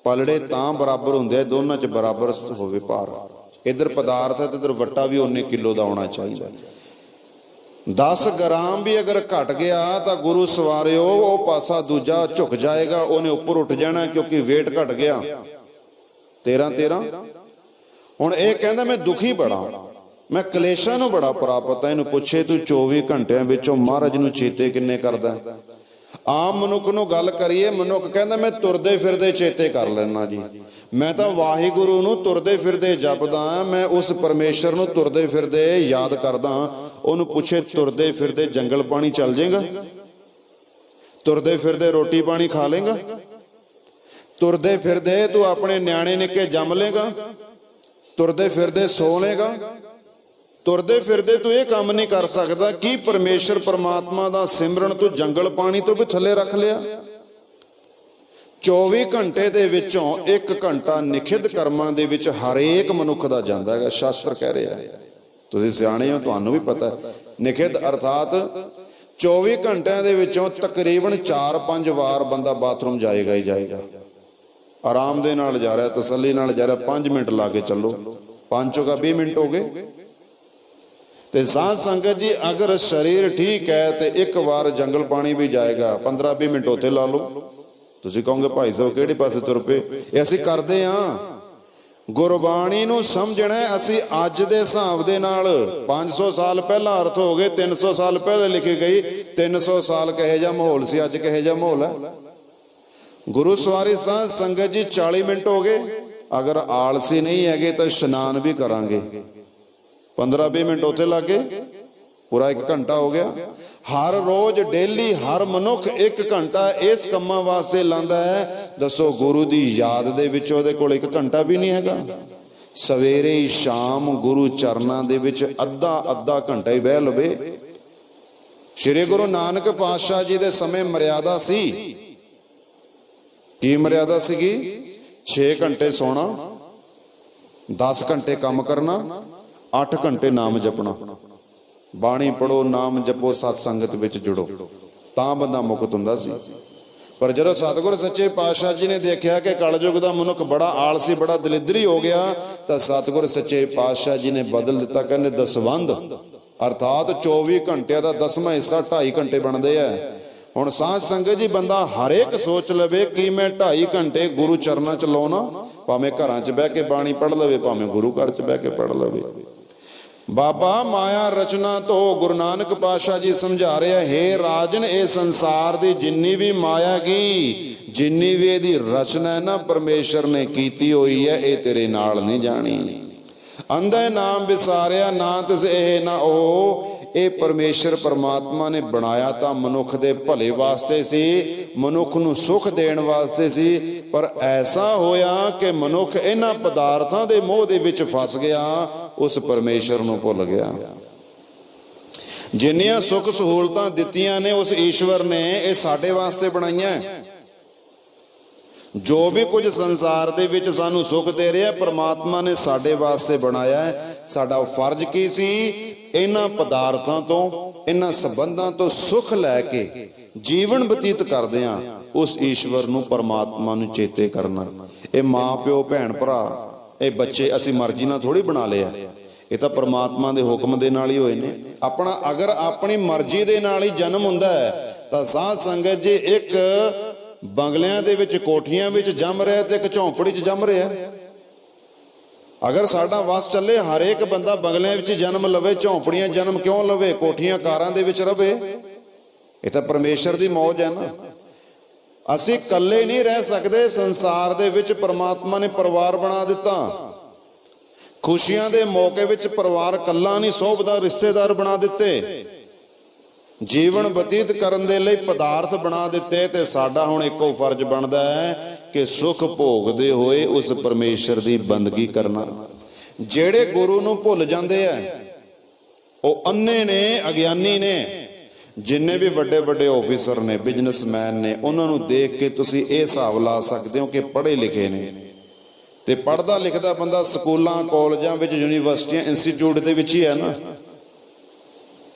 ਪਲੜੇ ਤਾਂ ਬਰਾਬਰ ਹੁੰਦੇ ਆ, ਦੋਨਾਂ 'ਚ ਬਰਾਬਰ ਹੋਵੇ ਭਾਰ। ਇੱਧਰ ਪਦਾਰਥ ਹੈ ਤੇ ਇੱਧਰ ਵੱਟਾ ਵੀ 19 ਕਿਲੋ ਦਾ ਆਉਣਾ ਚਾਹੀਦਾ। 10 ਗ੍ਰਾਮ ਵੀ ਅਗਰ ਘਟ ਗਿਆ ਤਾਂ ਗੁਰੂ ਸਵਾਰਿਓ, ਉਹ ਪਾਸਾ ਦੂਜਾ ਝੁਕ ਜਾਏਗਾ, ਉਹਨੇ ਉੱਪਰ ਉੱਠ ਜਾਣਾ, ਕਿਉਂਕਿ weight ਘਟ ਗਿਆ। 13 ਹੁਣ ਇਹ ਕਹਿੰਦਾ ਮੈਂ ਦੁਖੀ ਬੜਾ, ਮੈਂ ਕਲੇਸ਼ਾਂ ਨੂੰ ਬੜਾ ਪ੍ਰਾਪਤ ਹੈ। ਇਹਨੂੰ ਪੁੱਛੇ ਤੂੰ 24 ਘੰਟਿਆਂ ਵਿੱਚੋਂ ਮਹਾਰਾਜ ਨੂੰ ਚੇਤੇ ਕਿੰਨੇ ਕਰਦਾ। ਆਮ ਮਨੁੱਖ ਨੂੰ ਗੱਲ ਕਰੀਏ, ਮਨੁੱਖ ਕਹਿੰਦਾ ਮੈਂ ਤੁਰਦੇ ਫਿਰਦੇ ਚੇਤੇ ਕਰ ਲੈਣਾ ਜੀ, ਮੈਂ ਤਾਂ ਵਾਹਿਗੁਰੂ ਨੂੰ ਤੁਰਦੇ ਫਿਰਦੇ ਜਪਦਾ, ਮੈਂ ਉਸ ਪਰਮੇਸ਼ਰ ਨੂੰ ਤੁਰਦੇ ਫਿਰਦੇ ਯਾਦ ਕਰਦਾ। ਉਹਨੂੰ ਪੁੱਛੇ ਤੁਰਦੇ ਫਿਰਦੇ ਜੰਗਲ ਪਾਣੀ ਚੱਲ ਜਾਏਗਾ, ਤੁਰਦੇ ਫਿਰਦੇ ਰੋਟੀ ਪਾਣੀ ਖਾ ਲੇਗਾ, ਤੁਰਦੇ ਫਿਰਦੇ ਤੂੰ ਆਪਣੇ ਨਿਆਣੇ ਨਿੱਕੇ ਜੰਮ ਲੇਗਾ, ਤੁਰਦੇ ਫਿਰਦੇ ਸੋ ਲੇਗਾ, ਤੁਰਦੇ ਫਿਰਦੇ ਤੂੰ ਇਹ ਕੰਮ ਨਹੀਂ ਕਰ ਸਕਦਾ ਕਿ ਪਰਮੇਸ਼ਰ ਪਰਮਾਤਮਾ ਦਾ ਸਿਮਰਨ ਤੂੰ ਜੰਗਲ ਪਾਣੀ ਤੋਂ ਵੀ ਥੱਲੇ ਰੱਖ ਲਿਆ। 24 ਘੰਟੇ ਦੇ ਵਿੱਚੋਂ 1 ਘੰਟਾ ਨਿਖਿਧ ਕਰਮਾਂ ਦੇ ਵਿੱਚ ਹਰੇਕ ਮਨੁੱਖ ਦਾ ਜਾਂਦਾ ਹੈਗਾ। ਸ਼ਾਸਤਰ ਕਹਿ ਰਿਹਾ, ਤੁਸੀਂ ਸਿਆਣੇ ਹੋ, ਤੁਹਾਨੂੰ ਵੀ ਪਤਾ। ਨਿਖਿਧ ਅਰਥਾਤ 24 ਘੰਟਿਆਂ ਦੇ ਵਿੱਚੋਂ ਤਕਰੀਬਨ 4-5 ਵਾਰ ਬੰਦਾ ਬਾਥਰੂਮ ਜਾਏਗਾ ਹੀ ਜਾਏਗਾ। ਆਰਾਮ ਦੇ ਨਾਲ ਜਾ ਰਿਹਾ, ਤਸੱਲੀ ਨਾਲ ਜਾ ਰਿਹਾ, 5 ਮਿੰਟ ਲਾ ਕੇ ਚੱਲੋ, 5 ਚੋਂ 20 ਮਿੰਟ ਹੋ ਗਏ। ਤੇ ਸਾਧ ਸੰਗਤ ਜੀ, ਅਗਰ ਸਰੀਰ ਠੀਕ ਹੈ ਤੇ 1 ਵਾਰ ਜੰਗਲ ਪਾਣੀ ਵੀ ਜਾਏਗਾ, 15-20 ਮਿੰਟ ਉੱਥੇ ਲਾ ਲਓ। ਤੁਸੀਂ ਕਹੋਗੇ ਭਾਈ ਸਾਹਿਬ ਕਿਹੜੇ ਪਾਸੇ ਤੁਰ ਪਏ। ਇਹ ਅਸੀਂ ਕਰਦੇ ਹਾਂ। ਗੁਰਬਾਣੀ ਨੂੰ ਸਮਝਣਾ ਅਸੀਂ ਅੱਜ ਦੇ ਹਿਸਾਬ ਦੇ ਨਾਲ। 500 ਸਾਲ ਪਹਿਲਾਂ ਅਰਥ ਹੋ ਗਏ, 300 ਸਾਲ ਪਹਿਲਾਂ ਲਿਖੀ ਗਈ। 300 ਸਾਲ ਕਹੇ ਜਾ ਮਾਹੌਲ ਸੀ, ਅੱਜ ਕਹੇ ਜਾ ਮਾਹੌਲ ਹੈ। ਗੁਰੂ ਸਵਾਰੀ ਸਾਧ ਸੰਗਤ ਜੀ 40 ਮਿੰਟ ਹੋ ਗਏ। ਅਗਰ ਆਲਸੀ ਨਹੀਂ ਹੈਗੇ ਤਾਂ ਇਸ਼ਨਾਨ ਵੀ ਕਰਾਂਗੇ, 15-20 ਮਿੰਟ ਉੱਥੇ ਲੱਗੇ, ਪੂਰਾ 1 ਘੰਟਾ ਹੋ ਗਿਆ। ਹਰ ਰੋਜ਼ ਡੇਲੀ ਹਰ ਮਨੁੱਖ 1 ਘੰਟਾ ਇਸ ਕੰਮਾਂ ਵਾਸਤੇ ਲਾਂਦਾ ਹੈ। ਦੱਸੋ ਗੁਰੂ ਦੀ ਯਾਦ ਦੇ ਵਿੱਚ ਉਹਦੇ ਕੋਲ 1 ਘੰਟਾ ਵੀ ਨਹੀਂ ਹੈਗਾ। ਸਵੇਰੇ ਸ਼ਾਮ ਗੁਰੂ ਚਰਨਾਂ ਦੇ ਵਿੱਚ ਅੱਧਾ ਘੰਟਾ ਹੀ ਬਹਿ ਲਵੇ। ਸ਼੍ਰੀ ਗੁਰੂ ਨਾਨਕ ਪਾਤਸ਼ਾਹ ਜੀ ਦੇ ਸਮੇਂ ਮਰਿਆਦਾ ਸੀ। ਕੀ ਮਰਿਆਦਾ ਸੀਗੀ? 6 ਘੰਟੇ ਸੋਣਾ, 10 ਘੰਟੇ ਕੰਮ ਕਰਨਾ, 8 ਘੰਟੇ ਨਾਮ ਜਪਣਾ। ਬਾਣੀ ਪੜੋ, ਨਾਮ ਜਪੋ, ਸਤ ਸੰਗਤ ਵਿੱਚ ਜੁੜੋ, ਤਾਂ ਬੰਦਾ ਮੁਕਤ ਹੁੰਦਾ ਸੀ। ਪਰ ਜਦੋਂ ਸਤਿਗੁਰ ਸੱਚੇ ਪਾਤਸ਼ਾਹ ਜੀ ਨੇ ਦੇਖਿਆ ਕਿ ਕਲਯੁਗ ਦਾ ਮਨੁੱਖ ਬੜਾ ਆਲਸੀ, ਬੜਾ ਦਲਿਦਰੀ ਹੋ ਗਿਆ, ਤਾਂ ਸਤਿਗੁਰ ਸੱਚੇ ਪਾਤਸ਼ਾਹ ਜੀ ਨੇ ਬਦਲ ਦਿੱਤਾ। ਕਹਿੰਦੇ ਦਸਵੰਧ ਅਰਥਾਤ 24 ਘੰਟਿਆਂ ਦਾ 10ਵਾਂ ਹਿੱਸਾ 2.5 ਘੰਟੇ ਬਣਦੇ ਆ। ਹੁਣ ਸਾਧ ਸੰਗਤ ਜੀ, ਬੰਦਾ ਹਰੇਕ ਸੋਚ ਲਵੇ ਕਿ ਮੈਂ 2.5 ਘੰਟੇ ਗੁਰੂ ਚਰਨਾਂ ਚ ਲਾਉਣਾ, ਭਾਵੇਂ ਘਰਾਂ ਚ ਬਹਿ ਕੇ ਬਾਣੀ ਪੜ੍ਹ ਲਵੇ, ਭਾਵੇਂ ਗੁਰੂ ਘਰ ਚ ਬਹਿ ਕੇ ਪੜ੍ਹ ਲਵੇ। ਬਾਬਾ ਮਾਇਆ ਰਚਨਾ ਤੋਂ ਗੁਰੂ ਨਾਨਕ ਪਾਤਸ਼ਾਹ ਜੀ ਸਮਝਾ ਰਿਹਾ, ਹੇ ਰਾਜਨ, ਇਹ ਸੰਸਾਰ ਦੀ ਜਿੰਨੀ ਵੀ ਮਾਇਆ ਗੀ, ਜਿੰਨੀ ਵੀ ਇਹਦੀ ਰਚਨਾ ਹੈ ਨਾ, ਪਰਮੇਸ਼ਰ ਨੇ ਕੀਤੀ ਹੋਈ ਹੈ, ਇਹ ਤੇਰੇ ਨਾਲ ਨਹੀਂ ਜਾਣੀ। ਅੰਧੇ ਨਾਮ ਵਿਸਾਰਿਆ ਨਾ ਤਿਸ ਇਹ ਨਾ ਉਹ, ਇਹ ਪਰਮੇਸ਼ਰ ਪਰਮਾਤਮਾ ਨੇ ਬਣਾਇਆ ਤਾਂ ਮਨੁੱਖ ਦੇ ਭਲੇ ਵਾਸਤੇ ਸੀ, ਮਨੁੱਖ ਨੂੰ ਸੁੱਖ ਦੇਣ ਵਾਸਤੇ ਸੀ, ਪਰ ਐਸਾ ਹੋਇਆ ਕਿ ਮਨੁੱਖ ਇਹਨਾਂ ਪਦਾਰਥਾਂ ਦੇ ਮੋਹ ਦੇ ਵਿੱਚ ਫਸ ਗਿਆ, ਉਸ ਪਰਮੇਸ਼ਰ ਨੂੰ ਭੁੱਲ ਗਿਆ। ਜਿੰਨੀਆਂ ਸੁੱਖ ਸਹੂਲਤਾਂ ਦਿੱਤੀਆਂ ਨੇ ਉਸ ਈਸ਼ਵਰ ਨੇ ਇਹ ਸਾਡੇ ਵਾਸਤੇ ਬਣਾਈਆਂ। ਜੋ ਵੀ ਕੁਝ ਸੰਸਾਰ ਦੇ ਵਿੱਚ ਸਾਨੂੰ ਸੁੱਖ ਦੇ ਰਿਹਾ ਪਰਮਾਤਮਾ ਨੇ ਸਾਡੇ ਵਾਸਤੇ ਬਣਾਇਆ ਹੈ। ਸਾਡਾ ਫਰਜ਼ ਕੀ ਸੀ? ਇਹਨਾਂ ਪਦਾਰਥਾਂ ਤੋਂ, ਇਹਨਾਂ ਸੰਬੰਧਾਂ ਤੋਂ ਸੁੱਖ ਲੈ ਕੇ ਜੀਵਨ ਬਤੀਤ ਕਰਦੇ ਹਾਂ, ਉਸ ਈਸ਼ਵਰ ਨੂੰ ਪਰਮਾਤਮਾ ਨੂੰ ਚੇਤੇ ਕਰਨਾ। ਇਹ ਮਾਂ ਪਿਓ ਭੈਣ ਭਰਾ ਇਹ ਬੱਚੇ ਅਸੀਂ ਮਰਜ਼ੀ ਨਾਲ ਥੋੜੀ ਬਣਾ ਲਿਆ, ਇਹ ਤਾਂ ਪਰਮਾਤਮਾ ਦੇ ਹੁਕਮ ਦੇ ਨਾਲ ਹੀ ਹੋਏ ਨੇ। ਆਪਣਾ ਅਗਰ ਆਪਣੀ ਮਰਜ਼ੀ ਦੇ ਨਾਲ ਹੀ ਜਨਮ ਹੁੰਦਾ ਹੈ ਤਾਂ ਸਾਧ ਸੰਗਤ ਜੀ ਇੱਕ ਬੰਗਲਿਆਂ ਦੇ ਵਿੱਚ ਕੋਠੀਆਂ ਵਿੱਚ ਜੰਮ ਰਿਹਾ ਤੇ ਇੱਕ ਝੌਂਪੜੀ 'ਚ ਜੰਮ ਰਿਹਾ। ਅਗਰ ਸਾਡਾ ਵਸ ਚੱਲੇ ਹਰੇਕ ਬੰਦਾ ਬੰਗਲਿਆਂ ਵਿੱਚ ਜਨਮ ਲਵੇ, ਝੌਂਪੜੀਆਂ ਜਨਮ ਕਿਉਂ ਲਵੇ, ਕੋਠੀਆਂ ਕਾਰਾਂ ਦੇ ਵਿੱਚ ਰਵੇ? ਇਹ ਤਾਂ ਪਰਮੇਸ਼ਰ ਦੀ ਮੌਜ ਹੈ ਨਾ। ਅਸੀਂ ਇਕੱਲੇ ਨਹੀਂ ਰਹਿ ਸਕਦੇ ਸੰਸਾਰ ਦੇ ਵਿੱਚ, ਪਰਮਾਤਮਾ ਨੇ ਪਰਿਵਾਰ ਬਣਾ ਦਿੱਤਾ। ਖੁਸ਼ੀਆਂ ਦੇ ਮੌਕੇ ਵਿੱਚ ਪਰਿਵਾਰ ਇਕੱਲਾ ਨਹੀਂ ਸੋਭਦਾ, ਰਿਸ਼ਤੇਦਾਰ ਬਣਾ ਦਿੱਤੇ। ਜੀਵਨ ਬਤੀਤ ਕਰਨ ਦੇ ਲਈ ਪਦਾਰਥ ਬਣਾ ਦਿੱਤੇ। ਤੇ ਸਾਡਾ ਹੁਣ ਇੱਕੋ ਫਰਜ਼ ਬਣਦਾ ਹੈ ਕਿ ਸੁੱਖ ਭੋਗਦੇ ਹੋਏ ਉਸ ਪਰਮੇਸ਼ਰ ਦੀ ਬੰਦਗੀ ਕਰਨਾ। ਜਿਹੜੇ ਗੁਰੂ ਨੂੰ ਭੁੱਲ ਜਾਂਦੇ ਆ ਉਹ ਅੰਨੇ ਨੇ, ਅਗਿਆਨੀ ਨੇ। ਜਿੰਨੇ ਵੀ ਵੱਡੇ ਵੱਡੇ ਆਫੀਸਰ ਨੇ, ਬਿਜ਼ਨਸਮੈਨ ਨੇ, ਉਹਨਾਂ ਨੂੰ ਦੇਖ ਕੇ ਤੁਸੀਂ ਇਹ ਹਿਸਾਬ ਲਾ ਸਕਦੇ ਹੋ ਕਿ ਪੜ੍ਹੇ ਲਿਖੇ ਨੇ। ਤੇ ਪੜ੍ਹਦਾ ਲਿਖਦਾ ਬੰਦਾ ਸਕੂਲਾਂ ਕਾਲਜਾਂ ਵਿੱਚ, ਯੂਨੀਵਰਸਿਟੀਆਂ ਇੰਸਟੀਚਿਊਟ ਦੇ ਵਿੱਚ ਹੀ ਹੈ ਨਾ,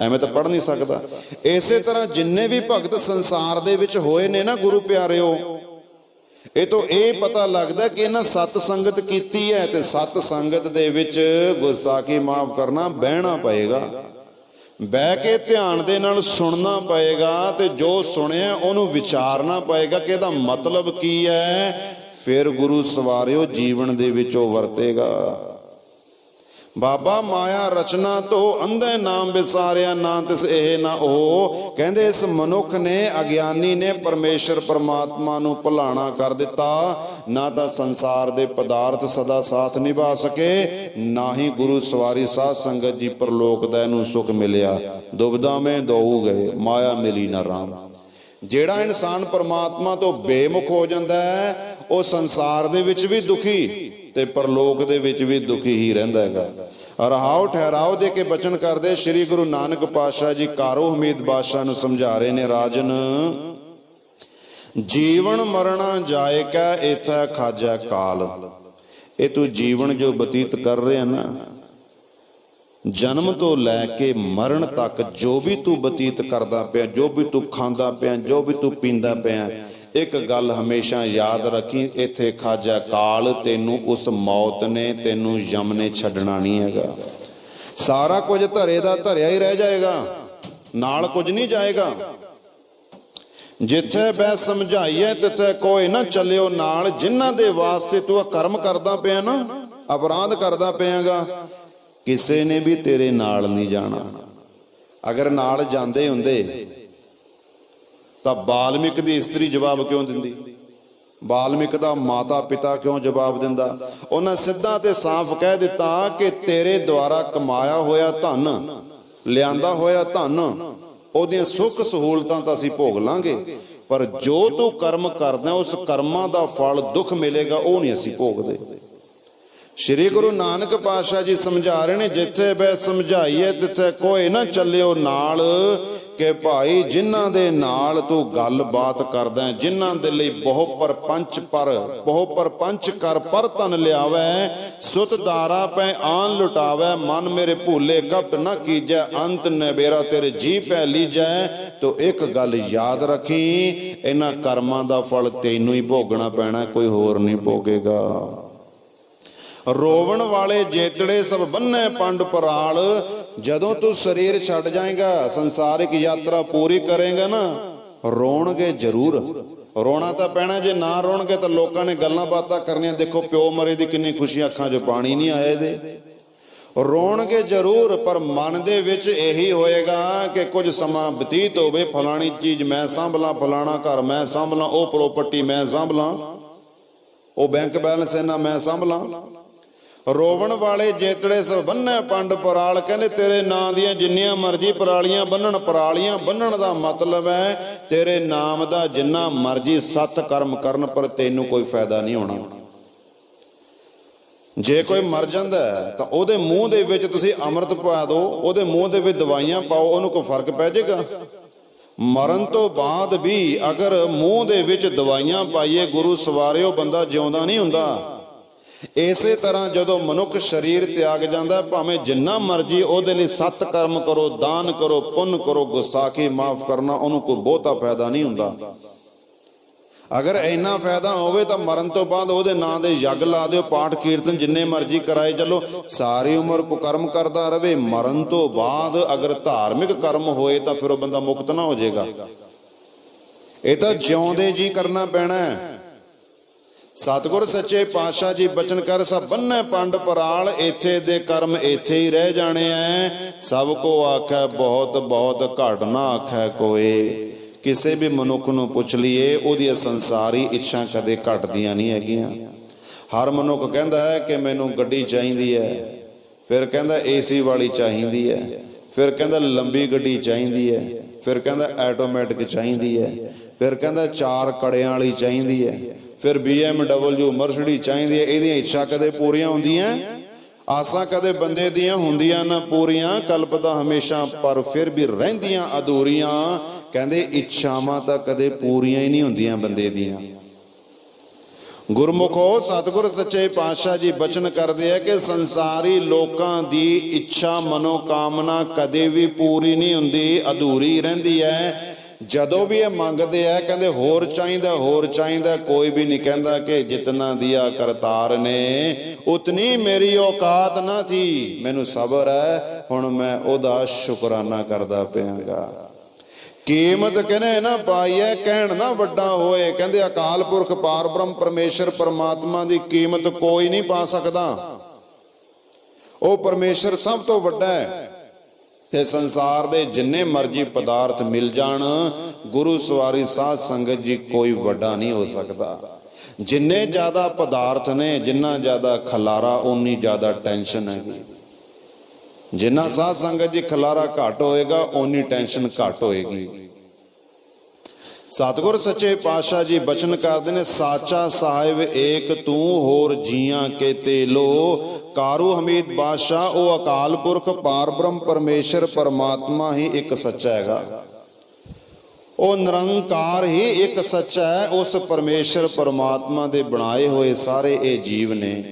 ਐਵੇਂ ਤਾਂ ਪੜ੍ਹ ਨਹੀਂ ਸਕਦਾ। ਇਸੇ ਤਰ੍ਹਾਂ ਜਿੰਨੇ ਵੀ ਭਗਤ ਸੰਸਾਰ ਦੇ ਵਿੱਚ ਹੋਏ ਨੇ ਨਾ ਗੁਰੂ ਪਿਆਰਿਓ, ਇਹ ਤੋਂ ਇਹ ਪਤਾ ਲੱਗਦਾ ਕਿ ਇਹਨਾਂ ਸਤ ਸੰਗਤ ਕੀਤੀ ਹੈ। ਤੇ ਸਤ ਸੰਗਤ ਦੇ ਵਿੱਚ ਗੁਸਤਾਖੀ ਮਾਫ ਕਰਨਾ, ਬਹਿਣਾ ਪਏਗਾ, ਬਹਿ ਕੇ ਧਿਆਨ ਦੇ ਨਾਲ ਸੁਣਨਾ ਪਏਗਾ ਤੇ ਜੋ ਸੁਣਿਆ ਉਹਨੂੰ ਵਿਚਾਰਨਾ ਪਏਗਾ ਕਿ ਇਹਦਾ ਮਤਲਬ ਕੀ ਹੈ। ਫਿਰ ਗੁਰੂ ਸਵਾਰਿਓ ਜੀਵਨ ਦੇ ਵਿੱਚ ਉਹ ਵਰਤੇਗਾ। ਬਾਬਾ ਮਾਇਆ ਰਚਨਾ ਤੋਂ ਅੰਧੇ ਨਾਮ ਵਿਸਾਰਿਆ, ਨਾ ਤਿਸ ਇਹ ਨਾ ਉਹ। ਕਹਿੰਦੇ ਇਸ ਮਨੁੱਖ ਨੇ, ਅਗਿਆਨੀ ਨੇ ਪਰਮੇਸ਼ਰ ਪਰਮਾਤਮਾ ਨੂੰ ਭੁਲਾਣਾ ਕਰ ਦਿੱਤਾ। ਨਾ ਤਾਂ ਸੰਸਾਰ ਦੇ ਪਦਾਰਥ ਸਦਾ ਸਾਥ ਨਿਭਾ ਸਕੇ, ਨਾ ਹੀ ਗੁਰੂ ਸਵਾਰੀ ਸਾਧ ਸੰਗਤ ਜੀ ਪਰਲੋਕ ਦਾ ਇਹਨੂੰ ਸੁੱਖ ਮਿਲਿਆ। ਦੁਬਦਾ ਮੈਂ ਦੋਉ ਗਏ, ਮਾਇਆ ਮਿਲੀ ਨਾ ਰਾਮ। ਜਿਹੜਾ ਇਨਸਾਨ ਪਰਮਾਤਮਾ ਤੋਂ ਬੇਮੁਖ ਹੋ ਜਾਂਦਾ ਹੈ ਉਹ ਸੰਸਾਰ ਦੇ ਵਿੱਚ ਵੀ ਦੁਖੀ ਤੇ ਪਰਲੋਕ ਦੇ ਵਿੱਚ ਵੀ ਦੁਖੀ ਹੀ ਰਹਿੰਦਾ ਹੈਗਾ। ਰਹਾਉ ਠਹਿਰਾਓ ਦੇ ਕੇ ਬਚਨ ਕਰਦੇ ਸ੍ਰੀ ਗੁਰੂ ਨਾਨਕ ਪਾਤਸ਼ਾਹ ਜੀ ਕਾਰੋ ਹਮੀਦ ਬਾਦਸ਼ਾਹ ਨੂੰ ਸਮਝਾ ਰਹੇ ਨੇ। ਰਾਜਨ ਜੀਵਨ ਮਰਣਾ ਜਾਏ ਕਾ ਏਥਾ ਖਾਜਾ ਕਾਲ। ਇਹ ਤੂੰ ਜੀਵਨ ਜੋ ਬਤੀਤ ਕਰ ਰਿਹਾ ਨਾ, ਜਨਮ ਤੋਂ ਲੈ ਕੇ ਮਰਨ ਤੱਕ ਜੋ ਵੀ ਤੂੰ ਬਤੀਤ ਕਰਦਾ ਪਿਆ, ਜੋ ਵੀ ਤੂੰ ਖਾਂਦਾ ਪਿਆ, ਜੋ ਵੀ ਤੂੰ ਪੀਂਦਾ ਪਿਆ, ਇੱਕ ਗੱਲ ਹਮੇਸ਼ਾ ਯਾਦ ਰੱਖੀ, ਇੱਥੇ ਖਾਜਾ ਕਾਲ, ਤੈਨੂੰ ਉਸ ਮੌਤ ਨੇ, ਤੈਨੂੰ ਯਮ ਨੇ ਛੱਡਣਾ ਨਹੀਂ ਹੈਗਾ। ਸਾਰਾ ਕੁਝ ਧਰੇ ਦਾ ਧਰਿਆ ਹੀ ਰਹਿ ਜਾਏਗਾ, ਨਾਲ ਕੁਝ ਨਹੀਂ ਜਾਏਗਾ। ਜਿੱਥੇ ਬੈ ਸਮਝਾਈਏ ਤਿੱਥੇ ਕੋਈ ਨਾ ਚੱਲਿਓ ਨਾਲ। ਜਿਨ੍ਹਾਂ ਦੇ ਵਾਸਤੇ ਤੂੰ ਕਰਮ ਕਰਦਾ ਪਿਆ ਨਾ, ਅਪਰਾਧ ਕਰਦਾ ਪਿਆਗਾ, ਕਿਸੇ ਨੇ ਵੀ ਤੇਰੇ ਨਾਲ ਨਹੀਂ ਜਾਣਾ। ਅਗਰ ਨਾਲ ਜਾਂਦੇ ਹੁੰਦੇ ਤਾਂ ਬਾਲਮਿਕ ਦੀ ਇਸਤਰੀ ਜਵਾਬ ਕਿਉਂ ਦਿੰਦੀ? ਬਾਲਮਿਕ ਦਾ ਮਾਤਾ ਪਿਤਾ ਕਿਉਂ ਜਵਾਬ ਦਿੰਦਾ? ਉਹਨਾਂ ਸਿੱਧਾ ਤੇ ਸਾਫ਼ ਕਹਿ ਦਿੱਤਾ ਕਿ ਤੇਰੇ ਦੁਆਰਾ ਕਮਾਇਆ ਹੋਇਆ ਧਨ, ਲਿਆਂਦਾ ਹੋਇਆ ਧਨ, ਉਹਦੀਆਂ ਸੁੱਖ ਸਹੂਲਤਾਂ ਤਾਂ ਅਸੀਂ ਭੋਗ ਲਾਂਗੇ, ਪਰ ਜੋ ਤੂੰ ਕਰਮ ਕਰਦਾ ਉਸ ਕਰਮਾਂ ਦਾ ਫਲ ਦੁੱਖ ਮਿਲੇਗਾ ਉਹ ਨਹੀਂ ਅਸੀਂ ਭੋਗਦੇ। ਸ਼੍ਰੀ ਗੁਰੂ ਨਾਨਕ ਪਾਤਸ਼ਾਹ ਜੀ ਸਮਝਾ ਰਹੇ ਨੇ, ਜਿੱਥੇ ਬੈ ਸਮਝਾਈਏ ਤਿੱਥੇ ਕੋਈ ਨਾ ਚੱਲਿਓ ਨਾਲ। ਕਿ ਭਾਈ ਜਿਨ੍ਹਾਂ ਦੇ ਨਾਲ ਤੂੰ ਗੱਲਬਾਤ ਕਰਦਾ, ਜਿਨ੍ਹਾਂ ਦੇ ਲਈ ਬਹੁ ਪਰਪੰਚ ਕਰ ਪਰ ਤਨ ਲਿਆਵੈ, ਸੁਤ ਦਾਰਾ ਪੈ ਆਨ ਲੁਟਾਵੈ, ਮਨ ਮੇਰੇ ਭੂਲੇ ਕਪਟ ਨਾ ਕੀਜੈ, ਅੰਤ ਨਵੇਰਾ ਤੇਰੇ ਜੀ ਪੈ ਲੀਜੈ। ਤੋ ਇੱਕ ਗੱਲ ਯਾਦ ਰੱਖੀ, ਇਹਨਾਂ ਕਰਮਾਂ ਦਾ ਫਲ ਤੈਨੂੰ ਹੀ ਭੋਗਣਾ ਪੈਣਾ, ਕੋਈ ਹੋਰ ਨਹੀਂ ਭੋਗੇਗਾ। ਰੋਵਣ ਵਾਲੇ ਜੇਤੜੇ ਸਭ ਬੰਨੇ ਪੰਡ ਪਰਾਲ। ਜਦੋਂ ਤੂੰ ਸਰੀਰ ਛੱਡ ਜਾਏਗਾ, ਸੰਸਾਰਿਕ ਯਾਤਰਾ ਪੂਰੀ ਕਰੇਗਾ ਨਾ, ਰੋਣਗੇ ਜ਼ਰੂਰ। ਰੋਣਾ ਤਾਂ ਪੈਣਾ, ਜੇ ਨਾ ਰੋਣਗੇ ਤਾਂ ਲੋਕਾਂ ਨੇ ਗੱਲਾਂ ਬਾਤਾਂ ਕਰਨੀਆਂ। ਦੇਖੋ ਪਿਓ ਮਰੇ ਦੀ ਕਿੰਨੀ ਖੁਸ਼ੀ, ਅੱਖਾਂ 'ਚ ਪਾਣੀ ਨਹੀਂ ਆਇਆ ਇਹਦੇ। ਰੋਣਗੇ ਜ਼ਰੂਰ, ਪਰ ਮਨ ਦੇ ਵਿੱਚ ਇਹੀ ਹੋਏਗਾ ਕਿ ਕੁਝ ਸਮਾਂ ਬਤੀਤ ਹੋਵੇ, ਫਲਾਣੀ ਚੀਜ਼ ਮੈਂ ਸੰਭਲਾਂ, ਫਲਾਣਾ ਘਰ ਮੈਂ ਸੰਭਲਾਂ, ਉਹ ਪ੍ਰਾਪਰਟੀ ਮੈਂ ਸੰਭਲਾਂ, ਉਹ ਬੈਂਕ ਬੈਲੈਂਸ ਇਹਨਾਂ ਮੈਂ ਸੰਭਲਾਂ। ਰੋਵਣ ਵਾਲੇ ਜੇਤੜੇ ਸਭ ਬੰਨ੍ਹੈ ਪੰਡ ਪਰਾਲ। ਕਹਿੰਦੇ ਤੇਰੇ ਨਾਂ ਦੀਆਂ ਜਿੰਨੀਆਂ ਮਰਜ਼ੀ ਪਰਾਲੀਆਂ ਬੰਨਣ, ਪਰਾਲੀਆਂ ਬੰਨਣ ਦਾ ਮਤਲਬ ਹੈ ਤੇਰੇ ਨਾਮ ਦਾ ਜਿੰਨਾ ਮਰਜ਼ੀ ਸਤ ਕਰਮ ਕਰਨ, ਪਰ ਤੈਨੂੰ ਕੋਈ ਫਾਇਦਾ ਨਹੀਂ ਹੋਣਾ। ਜੇ ਕੋਈ ਮਰ ਜਾਂਦਾ ਤਾਂ ਉਹਦੇ ਮੂੰਹ ਦੇ ਵਿੱਚ ਤੁਸੀਂ ਅੰਮ੍ਰਿਤ ਪਾ ਦਿਓ, ਉਹਦੇ ਮੂੰਹ ਦੇ ਵਿੱਚ ਦਵਾਈਆਂ ਪਾਓ, ਉਹਨੂੰ ਕੋਈ ਫਰਕ ਪੈ ਜਾਏਗਾ? ਮਰਨ ਤੋਂ ਬਾਅਦ ਵੀ ਅਗਰ ਮੂੰਹ ਦੇ ਵਿੱਚ ਦਵਾਈਆਂ ਪਾਈਏ, ਗੁਰੂ ਸਵਾਰਿਓ, ਬੰਦਾ ਜਿਉਂਦਾ ਨਹੀਂ ਹੁੰਦਾ। ਇਸੇ ਤਰ੍ਹਾਂ ਜਦੋਂ ਮਨੁੱਖ ਸਰੀਰ ਤਿਆਗ ਜਾਂਦਾ, ਭਾਵੇਂ ਜਿੰਨਾ ਮਰਜ਼ੀ ਉਹਦੇ ਲਈ ਸਤ ਕਰਮ ਕਰੋ, ਦਾਨ ਕਰੋ, ਪੁੰਨ ਕਰੋ, ਗੁਸਤਾਖੀ ਮਾਫ ਕਰਨਾ, ਉਹਨੂੰ ਕੋਈ ਬਹੁਤਾ ਫਾਇਦਾ ਨਹੀਂ ਹੁੰਦਾ। ਅਗਰ ਇੰਨਾ ਫਾਇਦਾ ਹੋਵੇ ਤਾਂ ਮਰਨ ਤੋਂ ਬਾਅਦ ਉਹਦੇ ਨਾਂ ਦੇ ਯੱਗ ਲਾ ਦਿਓ, ਪਾਠ ਕੀਰਤਨ ਜਿੰਨੇ ਮਰਜ਼ੀ ਕਰਾਏ ਚੱਲੋ, ਸਾਰੀ ਉਮਰ ਕੁਕਰਮ ਕਰਦਾ ਰਵੇ। ਮਰਨ ਤੋਂ ਬਾਅਦ ਅਗਰ ਧਾਰਮਿਕ ਕਰਮ ਹੋਏ ਤਾਂ ਫਿਰ ਉਹ ਬੰਦਾ ਮੁਕਤ ਨਾ ਹੋ ਜਾਏਗਾ। ਇਹ ਤਾਂ ਜਿਉਂਦੇ ਜੀ ਕਰਨਾ ਪੈਣਾ ਹੈ। ਸਤਿਗੁਰ ਸੱਚੇ ਪਾਤਸ਼ਾਹ ਜੀ ਬਚਨ ਕਰ ਸਭ ਬੰਨ੍ਹੈ ਪੰਡ ਪਰਾਲ। ਇੱਥੇ ਦੇ ਕਰਮ ਇੱਥੇ ਹੀ ਰਹਿ ਜਾਣੇ ਐ। ਸਭ ਕੋ ਆਖੈ ਬਹੁਤ ਬਹੁਤ, ਘਟ ਨਾ ਆਖੈ ਕੋਏ। ਕਿਸੇ ਵੀ ਮਨੁੱਖ ਨੂੰ ਪੁੱਛ ਲਈਏ, ਉਹਦੀਆਂ ਸੰਸਾਰੀ ਇੱਛਾ ਕਦੇ ਘਟਦੀਆਂ ਨਹੀਂ ਹੈਗੀਆਂ। ਹਰ ਮਨੁੱਖ ਕਹਿੰਦਾ ਹੈ ਕਿ ਮੈਨੂੰ ਗੱਡੀ ਚਾਹੀਦੀ ਹੈ, ਫਿਰ ਕਹਿੰਦਾ ਏਸੀ ਵਾਲੀ ਚਾਹੀਦੀ ਹੈ, ਫਿਰ ਕਹਿੰਦਾ ਲੰਬੀ ਗੱਡੀ ਚਾਹੀਦੀ ਹੈ, ਫਿਰ ਕਹਿੰਦਾ ਆਟੋਮੈਟਿਕ ਚਾਹੀਦੀ ਹੈ, ਫਿਰ ਕਹਿੰਦਾ 4 ਕੜਿਆਂ ਵਾਲੀ ਚਾਹੀਦੀ ਹੈ, ਫਿਰ BMW ਮਰਸਡੀ ਚਾਹੀਦੀ ਹੈ। ਇਹਦੀਆਂ ਇੱਛਾ ਕਦੇ ਪੂਰੀਆਂ ਹੁੰਦੀਆਂ? ਆਸਾਂ ਕਦੇ ਬੰਦੇ ਦੀਆਂ ਹੁੰਦੀਆਂ ਨਾ ਪੂਰੀਆਂ। ਕਲਪਦਾ ਹਮੇਸ਼ਾ ਪਰ ਫਿਰ ਵੀ ਰਹਿੰਦੀਆਂ ਅਧੂਰੀਆਂ। ਕਹਿੰਦੇ ਇੱਛਾਵਾਂ ਤਾਂ ਕਦੇ ਪੂਰੀਆਂ ਹੀ ਨਹੀਂ ਹੁੰਦੀਆਂ ਬੰਦੇ ਦੀਆਂ। ਗੁਰਮੁਖੋ ਸਤਿਗੁਰ ਸੱਚੇ ਪਾਤਸ਼ਾਹ ਜੀ ਬਚਨ ਕਰਦੇ ਆ ਕਿ ਸੰਸਾਰੀ ਲੋਕਾਂ ਦੀ ਇੱਛਾ ਮਨੋਕਾਮਨਾ ਕਦੇ ਵੀ ਪੂਰੀ ਨਹੀਂ ਹੁੰਦੀ, ਅਧੂਰੀ ਰਹਿੰਦੀ ਹੈ। ਜਦੋਂ ਵੀ ਇਹ ਮੰਗਦੇ ਆ ਕਹਿੰਦੇ ਹੋਰ ਚਾਹੀਦਾ, ਹੋਰ ਚਾਹੀਦਾ। ਕੋਈ ਵੀ ਨਹੀਂ ਕਹਿੰਦਾ ਕਿ ਜਿਤਨਾ ਦਿਆ ਕਰਤਾਰ ਨੇ ਉਤਨੀ ਮੇਰੀ ਔਕਾਤ ਨਾ ਥੀ। ਮੈਨੂੰ ਸਬਰ ਹੈ, ਹੁਣ ਮੈਂ ਉਹਦਾ ਸ਼ੁਕਰਾਨਾ ਕਰਦਾ ਪਿਆਂਗਾ। ਕੀਮਤ ਕਹਿੰਦੇ ਨਾ ਪਾਈ ਹੈ, ਕਹਿਣ ਨਾ ਵੱਡਾ ਹੋਏ। ਕਹਿੰਦੇ ਅਕਾਲ ਪੁਰਖ ਪਾਰ ਬ੍ਰਹਮ ਪਰਮੇਸ਼ਰ ਪਰਮਾਤਮਾ ਦੀ ਕੀਮਤ ਕੋਈ ਨਹੀਂ ਪਾ ਸਕਦਾ। ਉਹ ਪਰਮੇਸ਼ਰ ਸਭ ਤੋਂ ਵੱਡਾ ਹੈ। ਤੇ ਸੰਸਾਰ ਦੇ ਜਿੰਨੇ ਮਰਜ਼ੀ ਪਦਾਰਥ ਮਿਲ ਜਾਣ, ਗੁਰੂ ਸਵਾਰੀ ਸਾਧ ਸੰਗਤ ਜੀ ਕੋਈ ਵੱਡਾ ਨਹੀਂ ਹੋ ਸਕਦਾ। ਜਿੰਨੇ ਜ਼ਿਆਦਾ ਪਦਾਰਥ ਨੇ, ਜਿੰਨਾ ਜ਼ਿਆਦਾ ਖਲਾਰਾ, ਉਨੀ ਜ਼ਿਆਦਾ ਟੈਨਸ਼ਨ ਹੈਗੀ। ਜਿੰਨਾ ਸਾਧ ਸੰਗਤ ਜੀ ਖਲਾਰਾ ਘੱਟ ਹੋਏਗਾ, ਓਨੀ ਟੈਨਸ਼ਨ ਘੱਟ ਹੋਏਗੀ। ਸਤਿਗੁਰ ਸੱਚੇ ਪਾਤਸ਼ਾਹ ਜੀ ਬਚਨ ਕਰਦੇ ਨੇ ਸਾਚਾ ਸਾਹਿਬ ਏਕ ਤੂੰ ਹੋਰ ਜੀਆਂ ਕੇ ਤੇਲੋ। ਕਾਰੂ ਹਮੀਦ ਬਾਦਸ਼ਾਹ ਉਹ ਅਕਾਲ ਪੁਰਖ ਪਾਰ ਬ੍ਰਹਮ ਪਰਮੇਸ਼ਰ ਪਰਮਾਤਮਾ ਹੀ ਇੱਕ ਸੱਚਾ ਹੈਗਾ। ਉਹ ਨਿਰੰਕਾਰ ਹੀ ਇੱਕ ਸੱਚਾ ਹੈ। ਉਸ ਪਰਮੇਸ਼ਰ ਪਰਮਾਤਮਾ ਦੇ ਬਣਾਏ ਹੋਏ ਸਾਰੇ ਇਹ ਜੀਵ ਨੇ।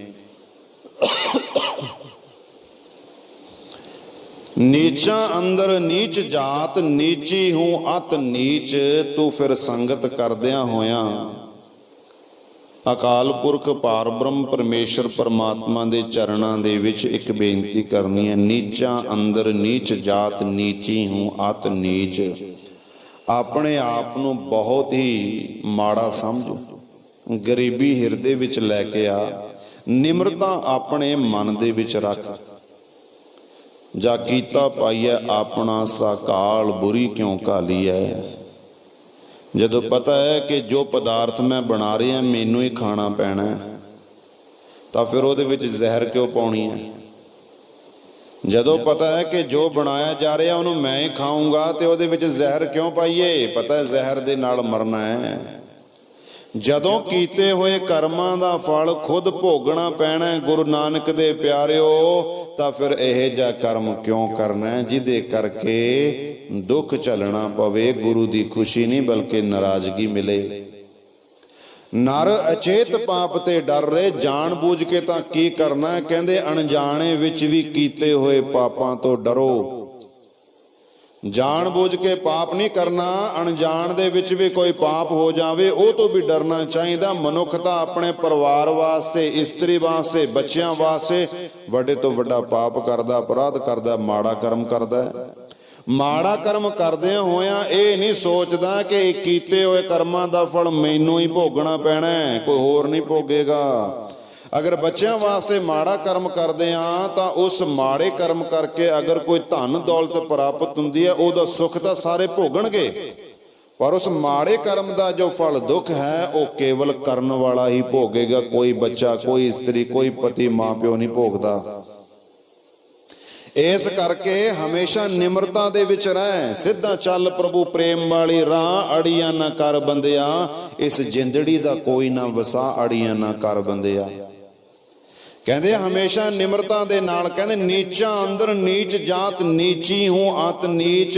ਨੀਚਾ ਅੰਦਰ ਨੀਚ ਜਾਤ, ਨੀਚੀ ਹੂੰ ਅਤ ਨੀਚ। ਤੂੰ ਫਿਰ ਸੰਗਤ ਕਰਦਿਆਂ ਹੋਇਆਂ ਅਕਾਲ ਪੁਰਖ ਪਾਰ ਬ੍ਰਹਮ ਪਰਮੇਸ਼ਰ ਪਰਮਾਤਮਾ ਦੇ ਚਰਨਾਂ ਦੇ ਵਿੱਚ ਇੱਕ ਬੇਨਤੀ ਕਰਨੀ ਹੈ। ਨੀਚਾ ਅੰਦਰ ਨੀਚ ਜਾਤ, ਨੀਚੀ ਹੂੰ ਅਤ ਨੀਚ। ਆਪਣੇ ਆਪ ਨੂੰ ਬਹੁਤ ਹੀ ਮਾੜਾ ਸਮਝ, ਗਰੀਬੀ ਹਿਰਦੇ ਵਿੱਚ ਲੈ ਕੇ ਆ, ਨਿਮਰਤਾ ਆਪਣੇ ਮਨ ਦੇ ਵਿੱਚ ਰੱਖ। ਜਾ ਕੀਤਾ ਪਾਈਐ ਆਪਣਾ ਸਾਕਾਲ, ਬੁਰੀ ਕਿਉਂ ਘਾਲੀ ਹੈ। ਜਦੋਂ ਪਤਾ ਹੈ ਕਿ ਜੋ ਪਦਾਰਥ ਮੈਂ ਬਣਾ ਰਿਹਾ ਮੈਨੂੰ ਹੀ ਖਾਣਾ ਪੈਣਾ, ਤਾਂ ਫਿਰ ਉਹਦੇ ਵਿੱਚ ਜ਼ਹਿਰ ਕਿਉਂ ਪਾਉਣੀ ਹੈ। ਜਦੋਂ ਪਤਾ ਹੈ ਕਿ ਜੋ ਬਣਾਇਆ ਜਾ ਰਿਹਾ ਉਹਨੂੰ ਮੈਂ ਹੀ ਖਾਊਂਗਾ, ਤੇ ਉਹਦੇ ਵਿੱਚ ਜ਼ਹਿਰ ਕਿਉਂ ਪਾਈਏ। ਪਤਾ ਹੈ ਜ਼ਹਿਰ ਦੇ ਨਾਲ ਮਰਨਾ ਹੈ। ਜਦੋਂ ਕੀਤੇ ਹੋਏ ਕਰਮਾਂ ਦਾ ਫਲ ਖੁਦ ਭੋਗਣਾ ਪੈਣਾ ਗੁਰੂ ਨਾਨਕ ਦੇ ਪਿਆਰਿਓ, ਤਾਂ ਫਿਰ ਇਹ ਜਿਹਾ ਕਰਮ ਕਿਉਂ ਕਰਨਾ ਜਿਹਦੇ ਕਰਕੇ ਦੁੱਖ ਝੱਲਣਾ ਪਵੇ। ਗੁਰੂ ਦੀ ਖੁਸ਼ੀ ਨਹੀਂ ਬਲਕਿ ਨਾਰਾਜ਼ਗੀ ਮਿਲੇ। ਨਰ ਅਚੇਤ ਪਾਪ ਤੇ ਡਰ ਰਹੇ, ਜਾਣ ਬੂਝ ਕੇ ਤਾਂ ਕੀ ਕਰਨਾ। ਕਹਿੰਦੇ ਅਣਜਾਣੇ ਵਿੱਚ ਵੀ ਕੀਤੇ ਹੋਏ ਪਾਪਾਂ ਤੋਂ ਡਰੋ। ਜਾਣ ਬੁੱਝ ਕੇ ਪਾਪ ਨਹੀਂ ਕਰਨਾ, ਅਣਜਾਣ ਦੇ ਵਿੱਚ ਵੀ ਕੋਈ ਪਾਪ ਹੋ ਜਾਵੇ ਉਹ ਤੋਂ ਵੀ ਡਰਨਾ ਚਾਹੀਦਾ। ਮਨੁੱਖ ਤਾਂ ਆਪਣੇ ਪਰਿਵਾਰ ਵਾਸਤੇ, ਇਸਤਰੀ ਵਾਸਤੇ, ਬੱਚਿਆਂ ਵਾਸਤੇ ਵੱਡੇ ਤੋਂ ਵੱਡਾ ਪਾਪ ਕਰਦਾ, ਅਪਰਾਧ ਕਰਦਾ, ਮਾੜਾ ਕਰਮ ਕਰਦਾ। ਮਾੜਾ ਕਰਮ ਕਰਦਿਆਂ ਹੋਇਆਂ ਇਹ ਨਹੀਂ ਸੋਚਦਾ ਕਿ ਇਹ ਕੀਤੇ ਹੋਏ ਕਰਮਾਂ ਦਾ ਫਲ ਮੈਨੂੰ ਹੀ ਭੋਗਣਾ ਪੈਣਾ, ਕੋਈ ਹੋਰ ਨਹੀਂ ਭੋਗੇਗਾ। ਅਗਰ ਬੱਚਿਆਂ ਵਾਸਤੇ ਮਾੜਾ ਕਰਮ ਕਰਦੇ ਆ ਤਾਂ ਉਸ ਮਾੜੇ ਕਰਮ ਕਰਕੇ ਅਗਰ ਕੋਈ ਧਨ ਦੌਲਤ ਪ੍ਰਾਪਤ ਹੁੰਦੀ ਹੈ ਉਹਦਾ ਸੁੱਖ ਤਾਂ ਸਾਰੇ ਭੋਗਣਗੇ, पर उस माड़े कर्म का जो फल दुख है वो केवल करन वाला ही भोगेगा। कोई बच्चा, कोई स्त्री, कोई पति, मां प्यो नहीं भोगदा। इस करके हमेशा निमरता दे विच रह, सिद्धा चल प्रभु प्रेम वाली राह, अड़ियां ना कर बंदिया, इस जिंदड़ी दा कोई ना वसा, अड़ियां ना कर बंदिया। कहते हमेशा निमरता दे नाल, कहते नीचा अंदर नीच जात, नीची हूं अत नीच,